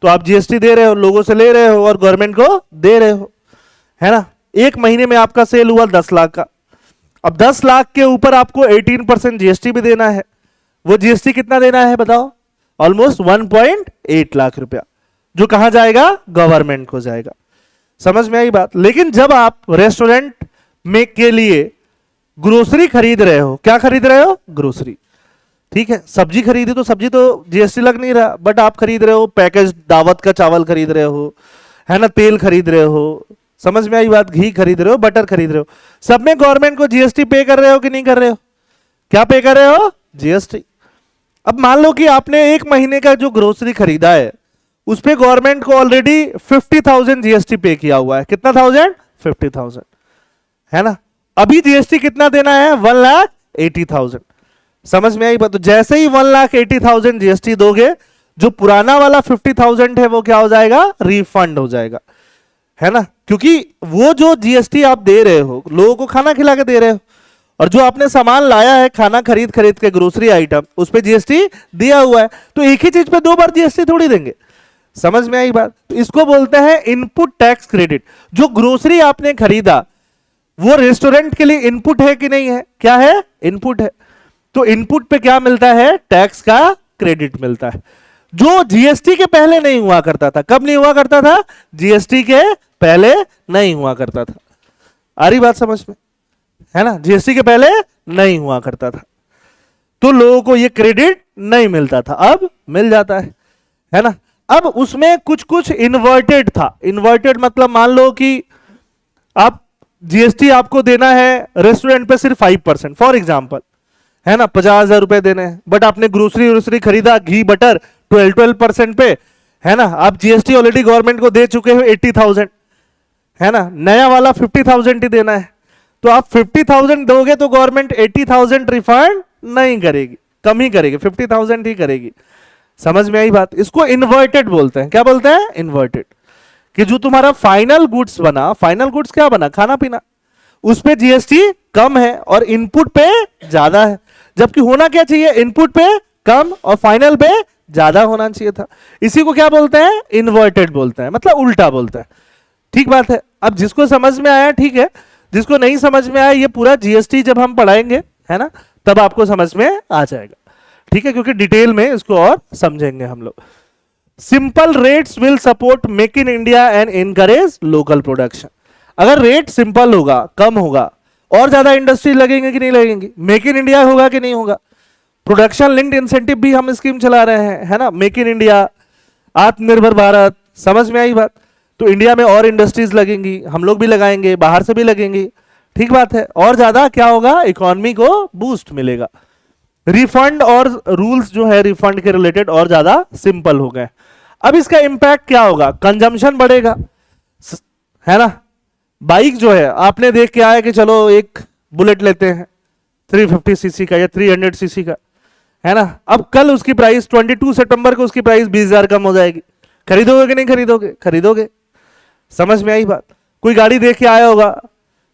तो आप जीएसटी दे रहे हो, लोगों से ले रहे हो और गवर्नमेंट को दे रहे हो, है ना। एक महीने में आपका सेल हुआ 10 लाख का, अब 10 लाख के ऊपर आपको 18% जीएसटी भी देना है। वो जीएसटी कितना देना है बताओ, ऑलमोस्ट 1.8 लाख रुपया, जो कहां जाएगा, गवर्नमेंट को जाएगा, समझ में आई बात। लेकिन जब आप रेस्टोरेंट में के लिए ग्रोसरी खरीद रहे हो, क्या खरीद रहे हो, ग्रोसरी, ठीक है। सब्जी खरीदी तो सब्जी तो जीएसटी लग नहीं रहा, बट आप खरीद रहे हो पैकेज दावत का चावल खरीद रहे हो, है ना, तेल खरीद रहे हो, समझ में आई बात, घी खरीद रहे हो, बटर खरीद रहे हो, सब में गवर्नमेंट को जीएसटी पे कर रहे हो कि नहीं कर रहे हो, क्या पे कर रहे हो, जीएसटी। अब मान लो कि आपने एक महीने का जो ग्रोसरी खरीदा है उस पे गवर्नमेंट को ऑलरेडी 50,000 जीएसटी पे किया हुआ है, कितना थाउजेंड, 50,000, है ना। अभी जीएसटी कितना देना है, 1,80,000, समझ में आई बात। तो जैसे ही 1,80,000 जीएसटी दोगे, जो पुराना वाला 50,000 है वो क्या हो जाएगा, रिफंड हो जाएगा, है ना। क्योंकि वो जो जीएसटी आप दे रहे हो, लोगों को खाना खिला के दे रहे हो, और जो आपने सामान लाया है खाना खरीद खरीद के, ग्रोसरी आइटम, उस पर जीएसटी दिया हुआ है, तो एक ही चीज पे 2 बार जीएसटी थोड़ी देंगे, समझ में आई बात। तो इसको बोलते हैं इनपुट टैक्स क्रेडिट। जो ग्रोसरी आपने खरीदा वो रेस्टोरेंट के लिए इनपुट है कि नहीं है, क्या है, इनपुट है। तो इनपुट पे क्या मिलता है, टैक्स का क्रेडिट मिलता है, जो जीएसटी के पहले नहीं हुआ करता था। कब नहीं हुआ करता था, जीएसटी के पहले नहीं हुआ करता था। आ रही बात समझ में, है ना, जीएसटी के पहले नहीं हुआ करता था, तो लोगों को ये क्रेडिट नहीं मिलता था, अब मिल जाता है ना। अब उसमें कुछ कुछ इन्वर्टेड था। इन्वर्टेड मतलब मान लो कि आप जीएसटी आपको देना है रेस्टोरेंट पे सिर्फ 5%, फॉर एग्जाम्पल, है ना, 50,000 रुपए देने हैं, बट आपने ग्रोसरी खरीदा घी बटर 12% पे, है ना। आप जीएसटी ऑलरेडी गवर्नमेंट को दे चुके हो 80,000, है ना, नया वाला 50,000 ही देना है। तो आप 50,000 दोगे तो गवर्नमेंट 80,000 रिफंड नहीं करेगी, कम ही करेगी, 50,000 ही करेगी, समझ में आई बात। इसको इन्वर्टेड बोलते हैं, क्या बोलते हैं, इन्वर्टेड। कि जो तुम्हारा फाइनल गुड्स बना, फाइनल गुड्स क्या बना, खाना पीना, उस पे जीएसटी कम है और इनपुट पे ज्यादा है, जबकि होना क्या चाहिए, इनपुट पे कम और फाइनल पे ज्यादा होना चाहिए था। इसी को क्या बोलते हैं, इन्वर्टेड बोलते हैं, मतलब उल्टा बोलते हैं। ठीक बात है। अब जिसको समझ में आया ठीक है, जिसको नहीं समझ में आया ये पूरा जीएसटी जब हम पढ़ाएंगे है ना, तब आपको समझ में आ जाएगा। ठीक है, क्योंकि डिटेल में इसको और समझेंगे हम लोग। Simple rates will support make in India and encourage local production. अगर रेट सिंपल होगा, कम होगा, और ज्यादा इंडस्ट्री लगेंगे कि नहीं लगेंगी, मेक इन इंडिया होगा कि नहीं होगा। प्रोडक्शन लिंक्ड इंसेंटिव भी हम स्कीम चला रहे हैं है ना, मेक इन इंडिया, आत्मनिर्भर भारत, समझ में आई बात। तो इंडिया में और इंडस्ट्रीज लगेंगी, हम लोग भी लगाएंगे, बाहर से भी लगेंगी। ठीक बात है, और ज्यादा क्या होगा, इकोनॉमी को बूस्ट मिलेगा। रिफंड और रूल्स जो है रिफंड के रिलेटेड और ज्यादा सिंपल हो गए। अब इसका इंपैक्ट क्या होगा, कंजम्पशन बढ़ेगा है ना। बाइक जो है आपने देख के आया कि चलो एक बुलेट लेते हैं 350 सीसी का या 300 सीसी का है ना, अब कल उसकी प्राइस 22 सितंबर को उसकी प्राइस 20,000 कम हो जाएगी, खरीदोगे कि नहीं खरीदोगे, खरीदोगे। समझ में आई बात। कोई गाड़ी देख के आया होगा,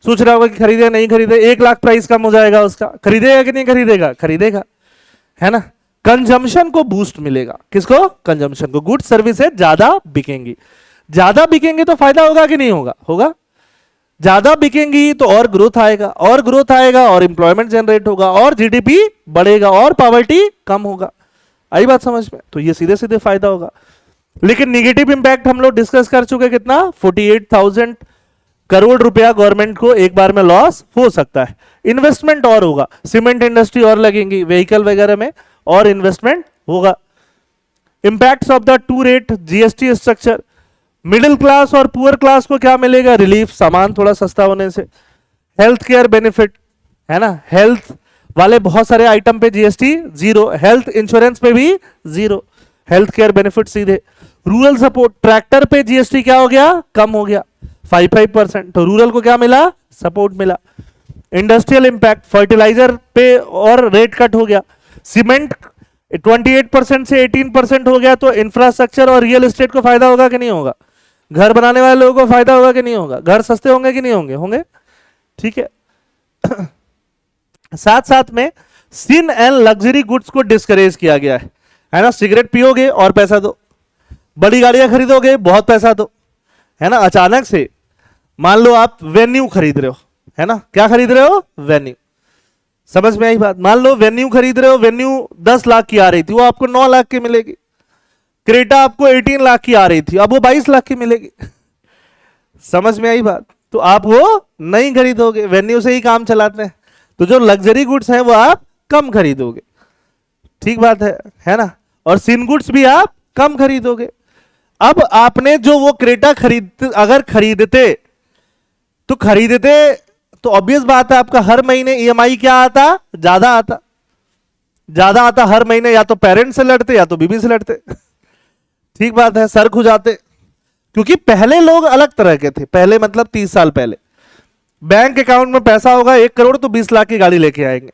सोच रहा होगा कि खरीदे नहीं खरीदे, 1 लाख प्राइस कम हो जाएगा उसका, खरीदेगा कि नहीं खरीदेगा, खरीदेगा है ना। कंजम्पशन को बूस्ट मिलेगा, किसको, कंजम्पशन को। गुड सर्विसेज ज्यादा बिकेंगी, ज्यादा बिकेंगे तो फायदा होगा कि नहीं होगा, होगा। ज्यादा बिकेंगी तो और ग्रोथ आएगा, और ग्रोथ आएगा और इंप्लॉयमेंट जनरेट होगा, और जीडीपी बढ़ेगा, और पॉवर्टी कम होगा। आई बात समझ में। तो ये सीधे सीधे फायदा होगा। लेकिन निगेटिव इंपैक्ट हम लोग डिस्कस कर चुके, कितना, 48,000 करोड़ रुपया गवर्नमेंट को एक बार में लॉस हो सकता है। इन्वेस्टमेंट और होगा, सीमेंट इंडस्ट्री और लगेंगी, व्हीकल वगैरह में और इन्वेस्टमेंट होगा। Impacts of the two rate GST structure, middle class और पुअर क्लास को क्या मिलेगा, रिलीफ, सामान थोड़ा सस्ता होने से। हेल्थ केयर बेनिफिट है ना, हेल्थ वाले बहुत सारे आइटम पे जीएसटी जीरो, हेल्थ इंश्योरेंस पे भी जीरो, हेल्थ केयर बेनिफिट सीधे। रूरल सपोर्ट, ट्रैक्टर पे जीएसटी क्या हो गया, कम हो गया 5%, तो रूरल को क्या मिला, सपोर्ट मिला। इंडस्ट्रियल इंपैक्ट, फर्टिलाइजर पे और रेट कट हो गया, सीमेंट 28% से 18% हो गया, तो इंफ्रास्ट्रक्चर और रियल एस्टेट को फायदा होगा कि नहीं होगा, घर बनाने वाले लोगों को फायदा होगा कि नहीं होगा, घर सस्ते होंगे कि नहीं होंगे, होंगे। ठीक है। साथ साथ में सिन एंड लग्जरी गुड्स को डिस्करेज किया गया है ना। सिगरेट पियोगे और पैसा दो, बड़ी गाड़ियां खरीदोगे बहुत पैसा दो है ना। अचानक से मान लो आप वेन्यू खरीद रहे हो है ना, क्या खरीद रहे हो, वेन्यू। समझ में आई बात। मान लो वेन्यू खरीद रहे हो, वेन्यू 10 लाख की आ रही थी, वो आपको 9 लाख की मिलेगी। क्रेटा आपको 18 लाख की आ रही थी, अब वो 22 लाख की मिलेगी। समझ में आई बात। तो आप वो नहीं खरीदोगे, वेन्यू से ही काम चलाते हैं। तो जो लग्जरी गुड्स हैं वो आप कम खरीदोगे। ठीक बात है ना। और सिन गुड्स भी आप कम खरीदोगे। अब आपने जो वो क्रेटा अगर खरीदते तो ऑब्वियस बात है आपका हर महीने ईएमआई क्या आता, ज्यादा आता हर महीने, या तो पेरेंट्स से लड़ते या तो बीबी से लड़ते। ठीक बात है, सर खुजाते। क्योंकि पहले लोग अलग तरह के थे, पहले मतलब 30 साल पहले बैंक अकाउंट में पैसा होगा 1 करोड़ तो 20 लाख की गाड़ी लेके आएंगे।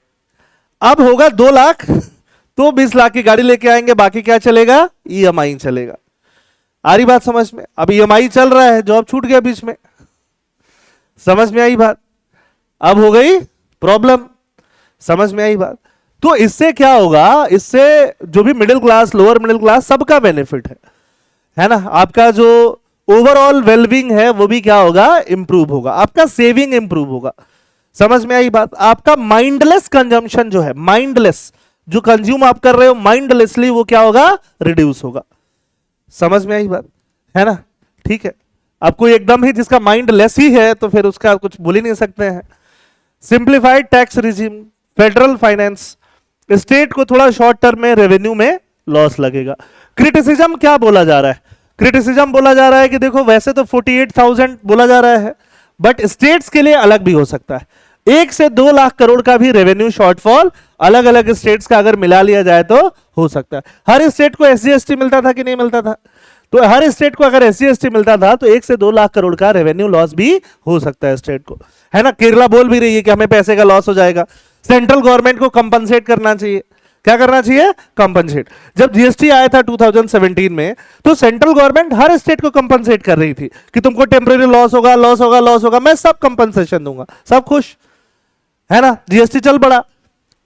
अब होगा 2 लाख तो 20 लाख की गाड़ी लेके आएंगे, बाकी क्या चलेगा, ईएमआई चलेगा। आ रही बात समझ में। अब ईएमआई चल रहा है, जॉब छूट गया बीच में। समझ में आई बात। अब हो गई प्रॉब्लम। समझ में आई बात। तो इससे क्या होगा, इससे जो भी middle class, lower middle class, सबका बेनिफिट है ना। आपका जो ओवरऑल वेलबींग है वो भी क्या होगा, इंप्रूव होगा, आपका सेविंग इंप्रूव होगा। समझ में आई बात। आपका माइंडलेस कंजम्पशन जो है, माइंडलेस जो कंज्यूम आप कर रहे हो माइंडलेसली, वो क्या होगा, रिड्यूस होगा। समझ में आई बात है ना। ठीक है। अब कोई एकदम ही जिसका माइंड लेस ही है तो फिर उसका कुछ बोल ही नहीं सकते हैं। Simplified tax regime, federal finance, state को थोड़ा शॉर्ट टर्म में रेवेन्यू में लॉस लगेगा। क्रिटिसिज्म क्या बोला जा रहा है, क्रिटिसिज्म बोला जा रहा है कि देखो वैसे तो 48,000 बोला जा रहा है, बट स्टेट्स के लिए अलग भी हो सकता है। 1 से 2 लाख करोड़ का भी रेवेन्यू शॉर्टफॉल अलग अलग स्टेट्स का अगर मिला लिया जाए तो हो सकता है। हर स्टेट को SGST मिलता था कि नहीं मिलता था, तो हर स्टेट को अगर SGST मिलता था तो 1 से 2 लाख करोड़ का रेवेन्यू लॉस भी हो सकता है स्टेट को, है ना। केरला बोल भी रही है कि हमें पैसे का लॉस हो जाएगा, सेंट्रल गवर्नमेंट को कंपनसेट करना चाहिए। क्या करना चाहिए, कंपनसेट। जब जीएसटी आया था 2017 में तो सेंट्रल गवर्नमेंट हर स्टेट को कंपनसेट कर रही थी कि तुमको टेम्परेरी लॉस होगा, लॉस होगा, मैं सब कंपनसेशन दूंगा, सब खुश, है ना। जीएसटी चल पड़ा।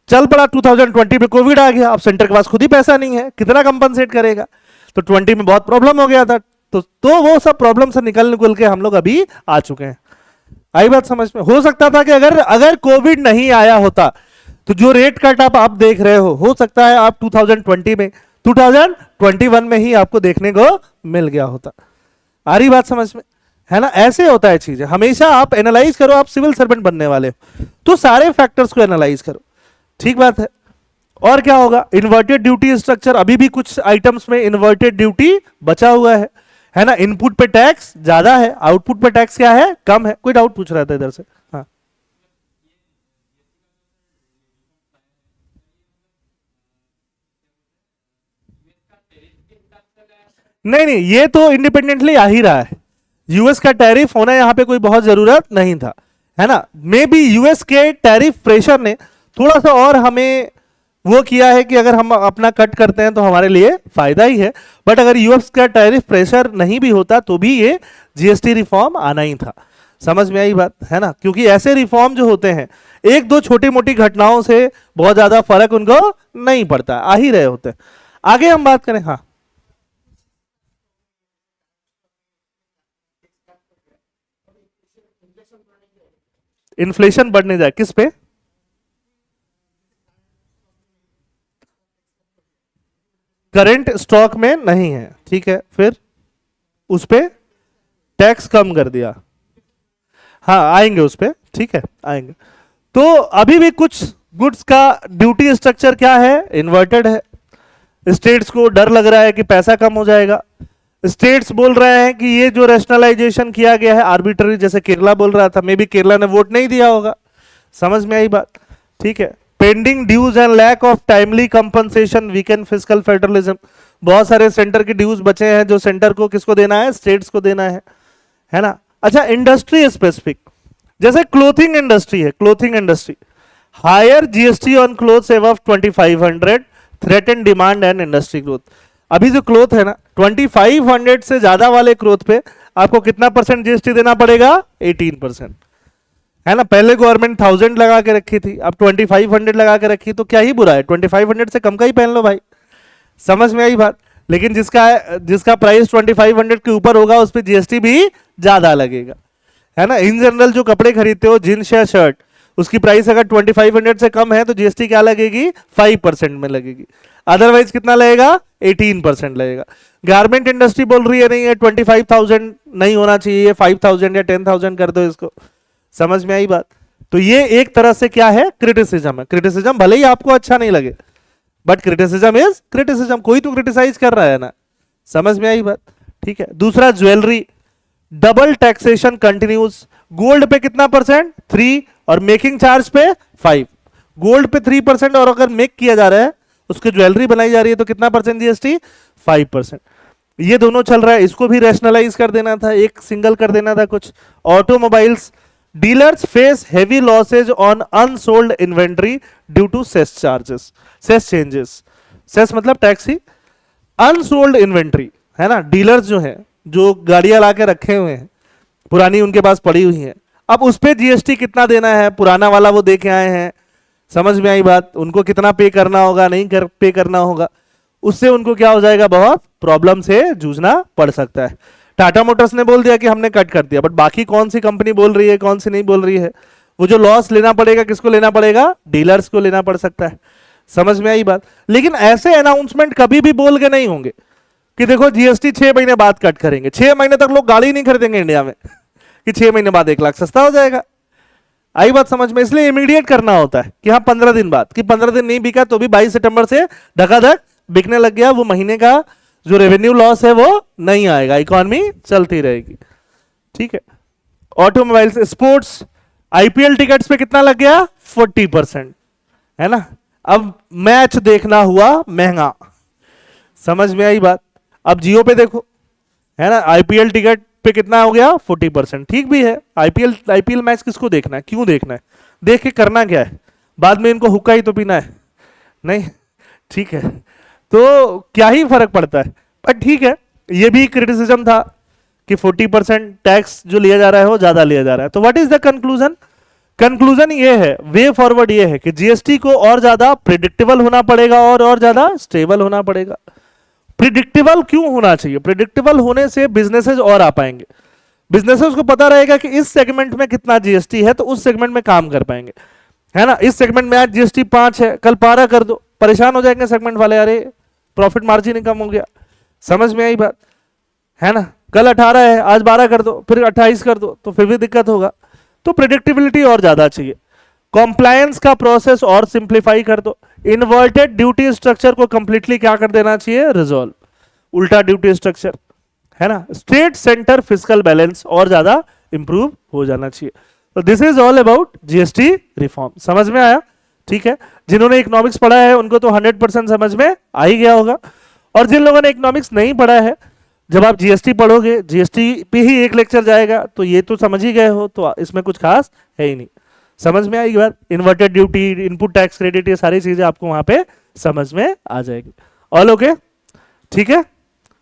चल पड़ा 2020 में, कोविड आ गया, अब सेंटर के पास खुद ही पैसा नहीं है, कितना कंपनसेट करेगा, तो 20 में बहुत प्रॉब्लम हो गया था। तो वो सब प्रॉब्लम से निकल के हम लोग अभी आ चुके हैं। आई बात समझ में? हो सकता था कि अगर कोविड नहीं आया होता तो जो रेट कट आप देख रहे हो सकता है आप 2020 में 2021 में ही आपको देखने को मिल गया होता। आ रही बात समझ में? है ना, ऐसे होता है चीजें। हमेशा आप एनालाइज करो, आप सिविल सर्वेंट बनने वाले हो तो सारे फैक्टर्स को एनालाइज करो, ठीक बात है। और क्या होगा, इन्वर्टेड ड्यूटी स्ट्रक्चर, अभी भी कुछ आइटम्स में इन्वर्टेड ड्यूटी बचा हुआ है ना। इनपुट पे टैक्स ज्यादा है, आउटपुट पे टैक्स क्या है, कम है। कोई डाउट पूछ रहा था इधर से? हाँ, नहीं नहीं, ये तो इंडिपेंडेंटली आ ही रहा है। यूएस का टैरिफ होना यहां पे कोई बहुत जरूरत नहीं था, है ना। मे बी यूएस के टैरिफ प्रेशर ने थोड़ा सा और हमें वो किया है कि अगर हम अपना कट करते हैं तो हमारे लिए फायदा ही है। बट अगर यूएस का टैरिफ प्रेशर नहीं भी होता तो भी ये जीएसटी रिफॉर्म आना ही था। समझ में आई बात, है ना। क्योंकि ऐसे रिफॉर्म जो होते हैं, एक दो छोटी मोटी घटनाओं से बहुत ज्यादा फर्क उनको नहीं पड़ता, आ ही रहे होते हैं। आगे हम बात करें। हाँ, इन्फ्लेशन बढ़ने जाए किस पे? करंट स्टॉक में नहीं है, ठीक है, फिर उस पे टैक्स कम कर दिया। हाँ, आएंगे उस पे, ठीक है, आएंगे। तो अभी भी कुछ गुड्स का ड्यूटी स्ट्रक्चर क्या है, इन्वर्टेड है। स्टेट्स को डर लग रहा है कि पैसा कम हो जाएगा। स्टेट्स बोल रहे हैं कि ये जो रैशनलाइजेशन किया गया है आर्बिट्ररी, जैसे केरला बोल रहा था, मे बी केरला ने वोट नहीं दिया होगा। समझ में आई बात, ठीक है। Pending dues and lack of timely compensation weakened fiscal federalism, बहुत सारे सेंटर के ड्यूज बचे हैं जो सेंटर को किसको देना है, स्टेट्स को देना है ना। अच्छा, इंडस्ट्री स्पेसिफिक, जैसे क्लोथिंग इंडस्ट्री है, clothing industry, higher GST on clothes above 2500 threaten demand and industry growth. अभी जो क्लोथ है ना, 2500 से ज्यादा वाले क्लोथ पे आपको कितना परसेंट जीएसटी देना पड़ेगा, 18%, है ना। पहले गवर्नमेंट 1000 लगा के रखी थी, अब 2500 लगा के रखी, तो क्या ही बुरा है, 2500 से कम का ही पहन लो भाई। समझ में आई बात। लेकिन जिसका प्राइस 2500 के ऊपर होगा उस पर जीएसटी भी ज्यादा लगेगा, है ना। इन जनरल जो कपड़े खरीदते हो, जींस या शर्ट, उसकी प्राइस अगर 2500 से कम है तो जीएसटी क्या लगेगी, 5% में लगेगी। अदरवाइज कितना लगेगा, 18% लगेगा। गारमेंट इंडस्ट्री बोल रही है नहीं, ये 25,000 नहीं होना चाहिए, 5,000 या 10,000 कर दो इसको। समझ में आई बात। तो ये एक तरह से क्या है, क्रिटिसिज्म है। क्रिटिसिज्म भले ही आपको अच्छा नहीं लगे, बट क्रिटिसिज्म इज क्रिटिसिज्म, कोई तो क्रिटिसाइज कर रहा है ना। समझ में आई बात, ठीक है। दूसरा, jewellery, double taxation continues. Gold पे कितना परसेंट, 3, और मेकिंग चार्ज पे 5। गोल्ड पे 3%, और अगर मेक किया जा रहा है, उसकी ज्वेलरी बनाई जा रही है, तो कितना परसेंट जीएसटी, 5%। ये दोनों चल रहा है, इसको भी रैशनलाइज कर देना था, एक सिंगल कर देना था कुछ। Automobiles, dealers face heavy losses on unsold inventory due to cess charges, cess changes. Cess मतलब टैक्स ही। अनसोल्ड इन्वेंट्री, है ना, डीलर्स जो हैं, जो गाड़ियां ला के रखे हुए हैं, पुरानी उनके पास पड़ी हुई है, अब उस पर जीएसटी कितना देना है, पुराना वाला वो दे के आए हैं। समझ में आई बात, उनको कितना पे करना होगा, नहीं पे करना होगा, उससे उनको क्या हो जाएगा, बहुत प्रॉब्लम से जूझना पड़ सकता है। टाटा मोटर्स ने बोल दिया कि हमने कट कर दिया, बट बाकी कौन सी कंपनी बोल रही है, कौन सी नहीं बोल रही है। वो जो लॉस लेना पड़ेगा, किसको लेना पड़ेगा, डीलर्स को लेना पड़ सकता है। समझ में आई बात। लेकिन ऐसे अनाउंसमेंट कभी भी बोल के नहीं होंगे कि देखो जीएसटी 6 महीने बाद कट करेंगे। 6 महीने तक लोग गाड़ी नहीं खरीदेंगे इंडिया में कि 6 महीने बाद 1 लाख सस्ता हो जाएगा। आई बात समझ में। इसलिए इमीडिएट करना होता है कि हाँ 15 दिन बाद, कि 15 दिन नहीं बिका तो भी 22 सितंबर से धकाधक बिकने लग गया, वो महीने का जो रेवेन्यू लॉस है वो नहीं आएगा, इकोनॉमी चलती रहेगी, ठीक है। ऑटोमोबाइल्स, स्पोर्ट्स, आईपीएल टिकट्स पे कितना लग गया, 40%, है ना। अब मैच देखना हुआ महंगा। समझ में आई बात। अब जियो पे देखो, है ना, आईपीएल टिकट पे कितना हो गया, 40%। ठीक भी है, आईपीएल मैच किसको देखना है, क्यों देखना है, देख के करना क्या है, बाद में इनको हुक्का ही तो पीना है, नहीं, ठीक है। तो क्या ही फर्क पड़ता है। पर ठीक है, ये भी क्रिटिसिज्म था कि 40% टैक्स जो लिया जा रहा है वो ज्यादा लिया जा रहा है। तो what is the conclusion, conclusion ये है, वे फॉरवर्ड ये है कि जीएसटी को और ज्यादा प्रिडिक्टेबल होना पड़ेगा और ज्यादा स्टेबल होना पड़ेगा। प्रिडिक्टेबल क्यों होना चाहिए? प्रिडिक्टेबल होने से बिजनेसेस और आ पाएंगे, बिजनेसेस को पता रहेगा कि इस सेगमेंट में कितना जीएसटी है, तो उस सेगमेंट में काम कर पाएंगे, है ना। इस सेगमेंट में आज जीएसटी 5 है, कल 12 कर दो, परेशान हो जाएंगे सेगमेंट वाले, अरे प्रॉफिट मार्जिन ही कम हो गया। समझ में आई बात, है ना। कल 18 है, आज 12 कर दो, फिर 28 कर दो, तो फिर भी दिक्कत होगा। तो प्रिडिक्टेबिलिटी और ज्यादा चाहिए। कॉम्प्लायंस का प्रोसेस और सिंप्लीफाई कर दो। इन्वर्टेड ड्यूटी स्ट्रक्चर को कंप्लीटली क्या कर देना चाहिए? रिजॉल्व, उल्टा ड्यूटी स्ट्रक्चर, है ना। स्टेट सेंटर फिजिकल बैलेंस और ज्यादा इंप्रूव हो जाना चाहिए। तो this is all about GST reform. समझ में आया? ठीक है, जिन्होंने इकोनॉमिक्स पढ़ा है उनको तो 100% समझ में आ ही गया होगा, और जिन लोगों ने इकोनॉमिक्स नहीं पढ़ा है, जब आप जीएसटी पढ़ोगे, जीएसटी पे ही एक लेक्चर जाएगा, तो ये तो समझ ही गए हो, तो इसमें कुछ खास है ही नहीं। समझ में आएगी बात? Inverted duty, input tax credit, ये सारी चीजें आपको वहां पे समझ में आ जाएगी। All okay? ठीक है,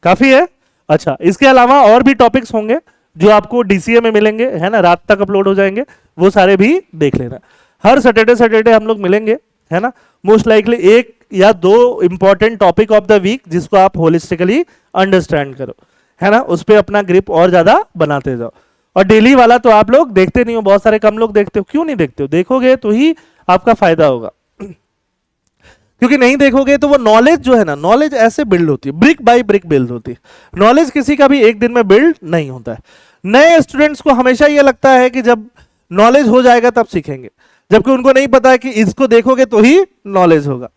काफी है। अच्छा, इसके अलावा और भी टॉपिक्स होंगे जो आपको डीसीए में मिलेंगे, है ना, रात तक अपलोड हो जाएंगे, वो सारे भी देख लेना। हर सैटरडे हम लोग मिलेंगे, है ना। मोस्ट लाइकली 1 या 2 important topic of the week जिसको आप होलिस्टिकली अंडरस्टैंड करो, है ना, उस पर अपना ग्रिप और ज्यादा बनाते जाओ। और डेली वाला तो आप लोग देखते नहीं हो, बहुत सारे कम लोग देखते हो। क्यों नहीं देखते हो? देखोगे तो ही आपका फायदा होगा, क्योंकि नहीं देखोगे तो वो नॉलेज जो है ना, नॉलेज ऐसे बिल्ड होती है, ब्रिक बाय ब्रिक बिल्ड होती है। नॉलेज किसी का भी एक दिन में बिल्ड नहीं होता है। नए स्टूडेंट्स को हमेशा ये लगता है कि जब नॉलेज हो जाएगा तब सीखेंगे, जबकि उनको नहीं पता है कि इसको देखोगे तो ही नॉलेज होगा।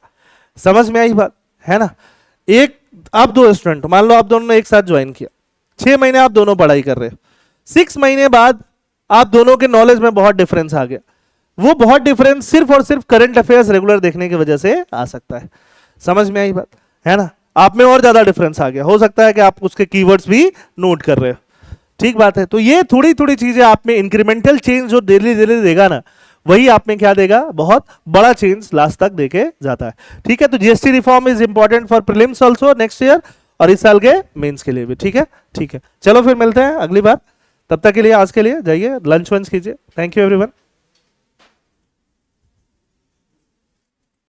समझ में आई बात, है ना। एक आप 2 स्टूडेंट, मान लो आप दोनों ने एक साथ ज्वाइन किया, 6 महीने आप दोनों पढ़ाई कर रहे हो, 6 महीने बाद आप दोनों के नॉलेज में बहुत डिफरेंस आ गया। वो बहुत डिफरेंस सिर्फ और सिर्फ करंट अफेयर्स रेगुलर देखने की वजह से आ सकता है। समझ में आई बात, है ना। आप में और ज्यादा डिफरेंस आ गया, हो सकता है कि आप उसके कीवर्ड्स भी नोट कर रहे हो। ठीक बात है। तो ये थोड़ी थोड़ी चीजें आप में इंक्रीमेंटल चेंज जो डेली डेली देगा ना, वही आप में क्या देगा? बहुत बड़ा चेंज लास्ट तक देके जाता है। ठीक है, तो GST reform is important for prelims also next year, और इस साल के मेंस के लिए भी। ठीक है, ठीक है, चलो फिर मिलते हैं अगली बार। तब तक के लिए आज के लिए जाइए, लंच वंच कीजिए। Thank you everyone.